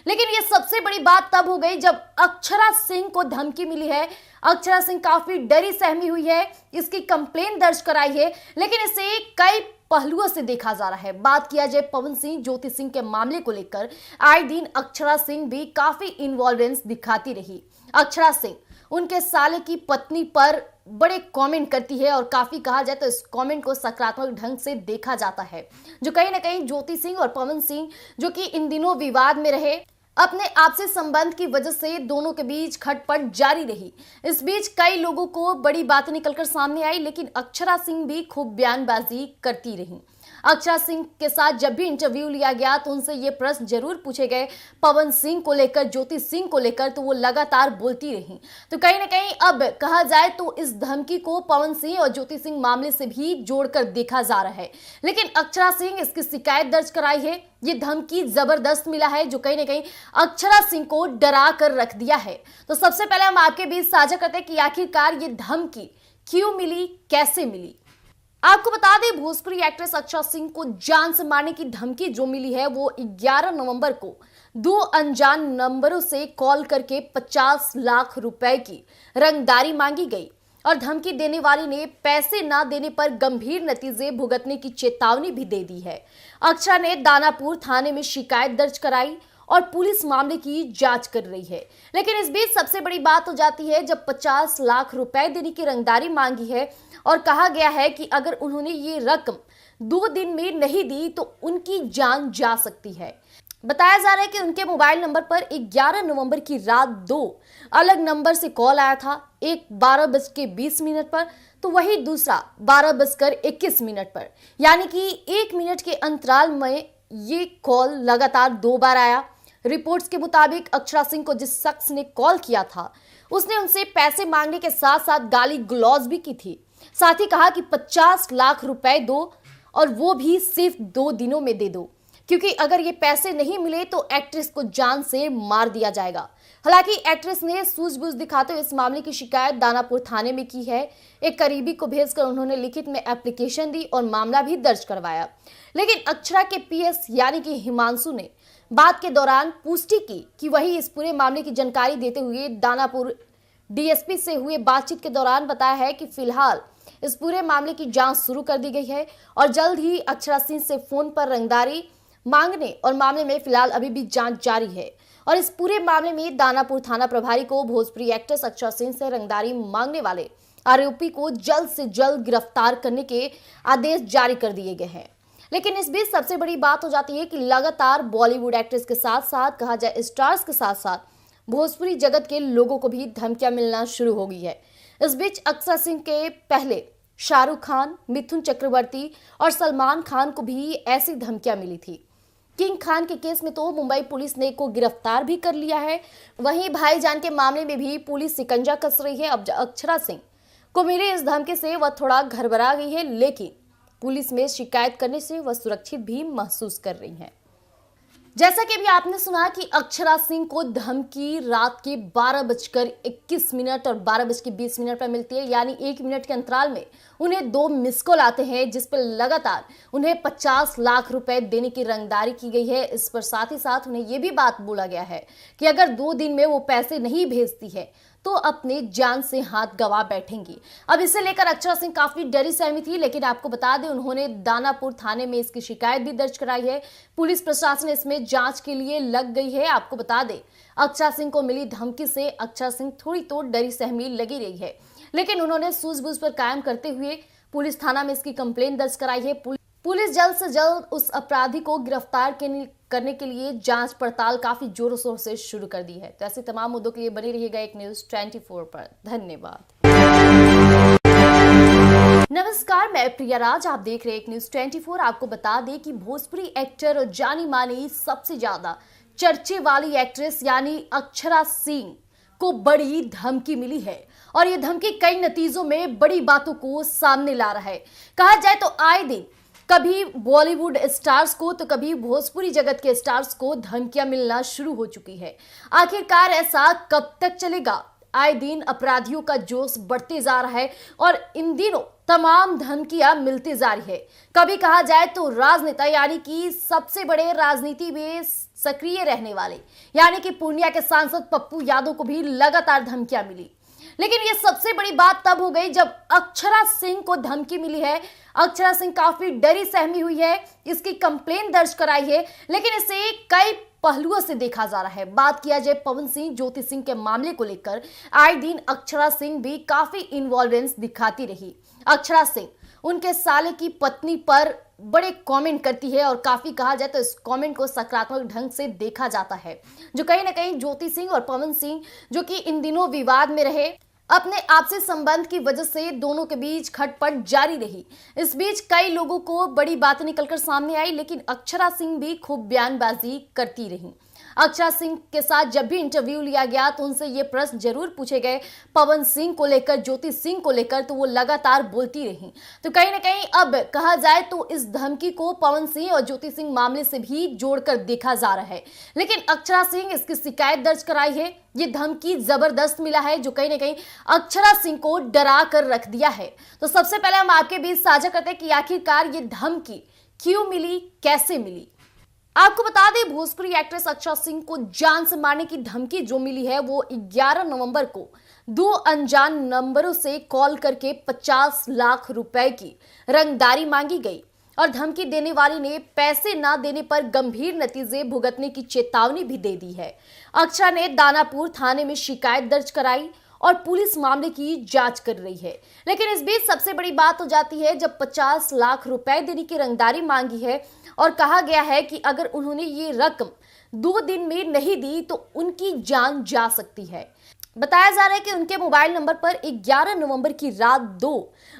S1: लेकिन ये सबसे बड़ी बात तब हो गई जब अक्षरा सिंह को धमकी मिली है। अक्षरा सिंह काफी डरी सहमी हुई है, इसकी कंप्लेंट दर्ज कराई है, लेकिन इसे कई पहलुओं से देखा जा रहा है। बात किया जाए पवन सिंह ज्योति सिंह के मामले को लेकर आए दिन अक्षरा सिंह भी काफी इन्वॉल्वेंस दिखाती रही। अक्षरा सिंह उनके साले की पत्नी पर बड़े कमेंट करती है और काफी कहा जाए तो इस कमेंट को सकारात्मक ढंग से देखा जाता है, जो कहीं ना कहीं ज्योति सिंह और पवन सिंह जो कि इन दिनों विवाद में रहे, अपने आपसी संबंध की वजह से दोनों के बीच खटपट जारी रही। इस बीच कई लोगों को बड़ी बातें निकलकर सामने आई, लेकिन अक्षरा सिंह भी खूब बयानबाजी करती रही। अक्षरा सिंह के साथ जब भी इंटरव्यू लिया गया तो उनसे ये प्रश्न जरूर पूछे गए पवन सिंह को लेकर, ज्योति सिंह को लेकर, तो वो लगातार बोलती रही। तो कहीं ना कहीं अब कहा जाए तो इस धमकी को पवन सिंह और ज्योति सिंह मामले से भी जोड़कर देखा जा रहा है, लेकिन अक्षरा सिंह इसकी शिकायत दर्ज कराई है। ये धमकी जबरदस्त मिला है जो कहीं ना कहीं अक्षरा सिंह को डरा कर रख दिया है। तो सबसे पहले हम आपके बीच साझा करते हैं कि आखिरकार ये धमकी क्यों मिली, कैसे मिली। आपको बता दें भोजपुरी एक्ट्रेस अक्षरा सिंह को जान से मारने की धमकी जो मिली है वो 11 नवंबर को 2 अनजान नंबरों से कॉल करके 50 लाख रुपए की रंगदारी मांगी गई और धमकी देने वाली ने पैसे ना देने पर गंभीर नतीजे भुगतने की चेतावनी भी दे दी है। अक्षरा ने दानापुर थाने में शिकायत दर्ज कराई और पुलिस मामले की जांच कर रही है, लेकिन इस बीच सबसे बड़ी बात हो जाती है जब 50 लाख रुपए देने की रंगदारी मांगी है और कहा गया है कि अगर उन्होंने ये रकम 2 दिन में नहीं दी तो उनकी जान जा सकती है। बताया जा रहा है कि उनके मोबाइल नंबर पर 11 नवंबर की रात 2 अलग नंबर से कॉल आया था, एक 12:20 पर तो वही दूसरा 12:21 पर, यानी कि 1 मिनट के अंतराल में ये कॉल लगातार 2 बार आया। रिपोर्ट्स के मुताबिक अक्षरा सिंह को जिस शख्स ने कॉल किया था उसने उनसे पैसे मांगने के साथ साथ गाली गलौज भी की थी, साथ ही कहा कि 50 लाख रुपए दो और वो भी सिर्फ 2 दिनों में दे दो, क्योंकि अगर ये पैसे नहीं मिले तो एक्ट्रेस को जान से मार दिया जाएगा। हालांकि एक्ट्रेस ने सूझबूझ दिखाते हुए इस मामले की शिकायत दानापुर थाने में की है। एक करीबी को भेजकर उन्होंने लिखित में एप्लीकेशन दी और मामला भी दर्ज करवाया, लेकिन अक्षरा के पीएस यानी कि हिमांशु ने बात के दौरान पुष्टि की कि वही इस पूरे मामले की जानकारी देते हुए दानापुर डीएसपी से हुए बातचीत के दौरान बताया है कि फिलहाल इस पूरे मामले की जांच शुरू कर दी गई है और जल्द ही अक्षरा सिंह से फोन पर रंगदारी मांगने और मामले में फिलहाल अभी भी जांच जारी है और इस पूरे मामले में दानापुर थाना प्रभारी को भोजपुरी एक्ट्रेस अक्षरा सिंह से रंगदारी मांगने वाले आरोपी को जल्द से जल्द गिरफ्तार करने के आदेश जारी कर दिए गए हैं। लेकिन इस बीच सबसे बड़ी बात हो जाती है कि लगातार बॉलीवुड एक्ट्रेस के साथ साथ कहा जाए स्टार्स के साथ साथ भोजपुरी जगत के लोगों को भी धमकियां मिलना शुरू हो गई है। इस बीच अक्षरा सिंह के पहले शाहरुख खान, मिथुन चक्रवर्ती और सलमान खान को भी ऐसी धमकियां मिली थी। किंग खान के केस में तो मुंबई पुलिस ने को गिरफ्तार भी कर लिया है। वहीं भाईजान के मामले में भी पुलिस शिकंजा कस रही है। अब अक्षरा सिंह को मिली इस धमकी से वह थोड़ा घबरा गई है, लेकिन पुलिस में शिकायत करने से वह सुरक्षित भी महसूस कर रही है। जैसा कि अभी आपने सुना कि अक्षरा सिंह को धमकी रात के 12:21 और 12:20 पर मिलती है, यानी 1 मिनट के अंतराल में उन्हें 2 मिस कॉल आते हैं, जिस पर लगातार उन्हें 50 लाख रुपए देने की रंगदारी की गई है। इस पर साथ ही साथ उन्हें यह भी बात बोला गया है कि अगर 2 दिन में वो पैसे नहीं भेजती है तो अपने जान से हाथ गंवा बैठेंगी। अब इसे लेकर अक्षरा सिंह काफी डरी सहमी थी, लेकिन आपको बता दें उन्होंने दानापुर थाने में इसकी शिकायत भी दर्ज कराई है। पुलिस प्रशासन इसमें जांच के लिए लग गई है। आपको बता दें अक्षरा सिंह को मिली धमकी से अक्षरा सिंह थोड़ी तो डरी सहमी लगी रही है, लेकिन उन्होंने सूझबूझ पर कायम करते हुए पुलिस थाना में इसकी कंप्लेंट दर्ज कराई है। पुलिस जल्द से जल्द उस अपराधी को गिरफ्तार करने के लिए जांच पड़ताल काफी जोरों शोर से शुरू कर दी है। तो ऐसे तमाम मुद्दों के लिए बने रहिएगा एक न्यूज़ 24 पर। धन्यवाद। नमस्कार, मैं प्रिया राज, आप देख रहे हैं एक न्यूज़ 24। आपको बता दें कि भोजपुरी एक्टर और जानी मानी सबसे ज्यादा चर्चे वाली एक्ट्रेस यानी अक्षरा सिंह को बड़ी धमकी मिली है, और ये धमकी कई नतीजों में बड़ी बातों को सामने ला रहा है। कहा जाए तो आए दिन कभी बॉलीवुड स्टार्स को तो कभी भोजपुरी जगत के स्टार्स को धमकियां मिलना शुरू हो चुकी है। आखिरकार ऐसा कब तक चलेगा? आए दिन अपराधियों का जोश बढ़ते जा रहा है और इन दिनों तमाम धमकियां मिलती जा रही है। कभी कहा जाए तो राजनेता यानी कि सबसे बड़े राजनीति में सक्रिय रहने वाले यानी कि पूर्णिया के सांसद पप्पू यादव को भी लगातार धमकियां मिली, लेकिन ये सबसे बड़ी बात तब हो गई जब अक्षरा सिंह को धमकी मिली है। अक्षरा सिंह काफी डरी सहमी हुई है, इसकी कंप्लेंट दर्ज कराई है, लेकिन इसे कई पहलुओं से देखा जा रहा है। बात किया जाए पवन सिंह, ज्योति सिंह के मामले को लेकर आए दिन अक्षरा सिंह भी काफी इन्वॉल्वेंस दिखाती रही। अक्षरा सिंह उनके साले की पत्नी पर बड़े कमेंट करती है और काफी कहा जाए तो इस कमेंट को सकारात्मक ढंग से देखा जाता है, जो कहीं ना कहीं ज्योति सिंह और पवन सिंह जो कि इन दिनों विवाद में रहे, अपने आपसी संबंध की वजह से दोनों के बीच खटपट जारी रही। इस बीच कई लोगों को बड़ी बातें निकलकर सामने आई, लेकिन अक्षरा सिंह भी खूब बयानबाजी करती रही। अक्षरा सिंह के साथ जब भी इंटरव्यू लिया गया तो उनसे ये प्रश्न जरूर पूछे गए पवन सिंह को लेकर, ज्योति सिंह को लेकर, तो वो लगातार बोलती रही। तो कहीं ना कहीं अब कहा जाए तो इस धमकी को पवन सिंह और ज्योति सिंह मामले से भी जोड़कर देखा जा रहा है, लेकिन अक्षरा सिंह इसकी शिकायत दर्ज कराई है। ये धमकी जबरदस्त मिला है जो कहीं ना कहीं अक्षरा सिंह को डरा कर रख दिया है। तो सबसे पहले हम आपके बीच साझा करते हैं कि आखिरकार ये धमकी क्यों मिली, कैसे मिली। आपको बता दें भोजपुरी एक्ट्रेस अक्षरा सिंह को जान से मारने की धमकी जो मिली है वो 11 नवंबर को 2 अनजान नंबरों से कॉल करके 50 लाख रुपए की रंगदारी मांगी गई और धमकी देने वाली ने पैसे ना देने पर गंभीर नतीजे भुगतने की चेतावनी भी दे दी है। अक्षरा ने दानापुर थाने में शिकायत दर्ज कराई और पुलिस मामले की जांच कर रही है, लेकिन इस बीच सबसे बड़ी बात हो जाती है जब 50 लाख रुपए देने की रंगदारी मांगी है और कहा गया है कि अगर उन्होंने ये रकम 2 दिन में नहीं दी तो उनकी जान जा सकती है। बताया जा रहा है कि उनके मोबाइल नंबर पर 11 नवंबर की रात 2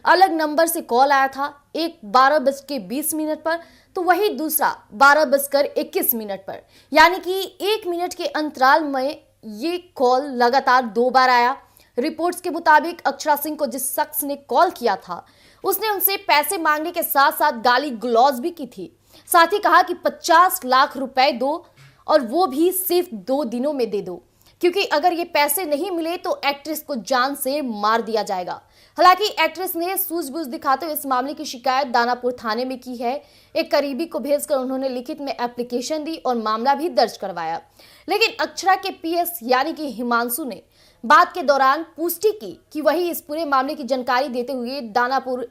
S1: अलग नंबर से कॉल आया था, एक 12:20 पर तो वही दूसरा 12:21 पर, यानी कि 1 मिनट के अंतराल में ये कॉल लगातार 2 बार आया। रिपोर्ट्स के मुताबिक अक्षरा सिंह को जिस शख्स ने कॉल किया था उसने उनसे पैसे मांगने के साथ साथ गाली गलौज भी की थी, साथ ही कहा कि 50 लाख रुपए दो और वो भी सिर्फ 2 दिनों में दे दो, क्योंकि अगर ये पैसे नहीं मिले तो एक्ट्रेस को जान से मार दिया जाएगा। हालांकि एक्ट्रेस ने सूझबूझ दिखाते हुए इस मामले की शिकायत दानापुर थाने में की है। एक करीबी को भेजकर उन्होंने लिखित में एप्लीकेशन दी और मामला भी दर्ज करवाया, लेकिन अक्षरा के पीएस यानी कि हिमांशु ने बात के दौरान पुष्टि की कि वही इस पूरे मामले की जानकारी देते हुए दानापुर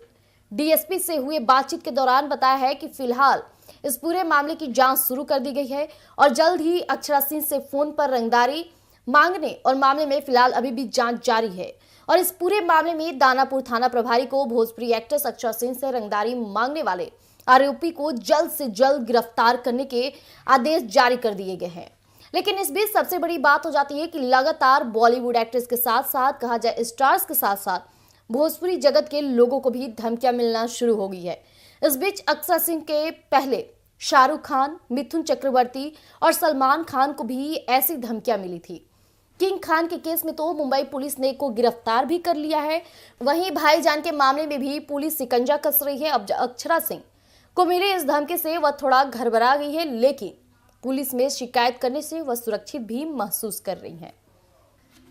S1: डीएसपी से हुए बातचीत के दौरान बताया है कि फिलहाल इस पूरे मामले की जांच शुरू कर दी गई है और जल्द ही अक्षरा सिंह से फोन पर रंगदारी मांगने और मामले में फिलहाल अभी भी जांच जारी है और इस पूरे मामले में दानापुर थाना प्रभारी को भोजपुरी एक्ट्रेस अक्षरा सिंह से रंगदारी मांगने वाले आरोपी को जल्द से जल्द गिरफ्तार करने के आदेश जारी कर दिए गए हैं। लेकिन इस बीच सबसे बड़ी बात हो जाती है कि लगातार बॉलीवुड एक्ट्रेस के साथ साथ कहा जाए स्टार्स के साथ साथ भोजपुरी जगत के लोगों को भी धमकियां मिलना शुरू हो गई है। इस बीच अक्षरा सिंह के पहले शाहरुख खान, मिथुन चक्रवर्ती और सलमान खान को भी ऐसी धमकियां मिली थी। किंग खान के केस में तो मुंबई पुलिस ने को गिरफ्तार भी कर लिया है। वहीं भाईजान के मामले में भी पुलिस शिकंजा कस रही है। अब अक्षरा सिंह को मिली इस धमकी से वह थोड़ा घबरा गई है, लेकिन पुलिस में शिकायत करने से वह सुरक्षित भी महसूस कर रही है।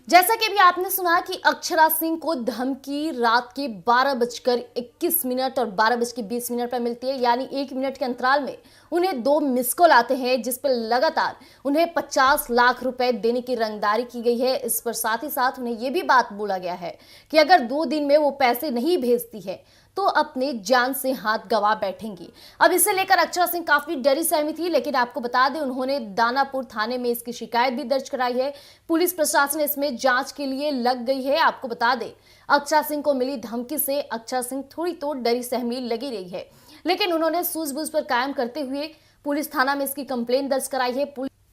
S1: जैसा कि अभी आपने सुना कि अक्षरा सिंह को धमकी रात के 12:21 और 12:20 पर मिलती है, यानी 1 मिनट के अंतराल में उन्हें 2 मिस कॉल आते हैं, जिस पर लगातार उन्हें 50 लाख रुपए देने की रंगदारी की गई है। इस पर साथ ही साथ उन्हें यह भी बात बोला गया है कि अगर 2 दिन में वो पैसे नहीं भेजती है तो अपने जान से हाथ गंवा बैठेंगी। अब इसे लेकर अक्षरा सिंह काफी डरी सहमी थी, लेकिन आपको बता दें उन्होंने दानापुर थाने में इसकी शिकायत भी दर्ज कराई है। पुलिस प्रशासन इसमें जांच के लिए लग गई है। आपको बता दें अक्षरा सिंह को मिली धमकी से अक्षरा सिंह थोड़ी तो डरी सहमी लगी रही है, लेकिन उन्होंने सूझबूझ पर कायम करते हुए पुलिस थाना में इसकी कंप्लेंट दर्ज कराई है।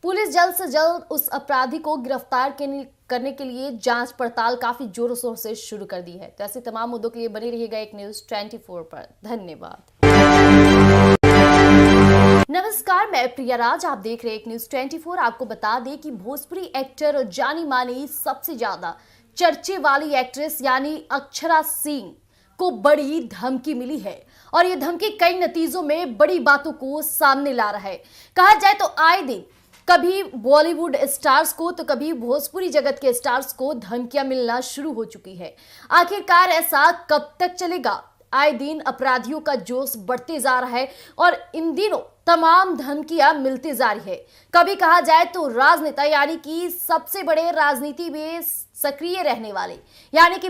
S1: पुलिस जल्द से जल्द उस अपराधी को गिरफ्तार करने के लिए जांच पड़ताल काफी जोरों शोर से शुरू कर दी है। तो ऐसे तमाम मुद्दों के लिए बने रहिएगा एक न्यूज़ 24 पर। धन्यवाद। नमस्कार, मैं प्रिया राज, आप देख रहे हैं एक न्यूज़ 24। आपको बता दें कि भोजपुरी एक्टर और जानी मानी सबसे ज्यादा चर्चे वाली एक्ट्रेस यानी अक्षरा सिंह को बड़ी धमकी मिली है, और ये धमकी कई नतीजों में बड़ी बातों को सामने ला रहा है। कहा जाए तो आए दिन कभी बॉलीवुड स्टार्स को तो कभी भोजपुरी जगत के स्टार्स को धमकियां मिलना शुरू हो चुकी है। आखिरकार ऐसा कब तक चलेगा? आए दिन अपराधियों का जोश बढ़ते जा रहा है और इन दिनों तमाम धमकियां मिलती जा रही है। कभी कहा जाए तो राजनेता यानी कि सबसे बड़े राजनीति में सक्रिय रहने वाले यानी कि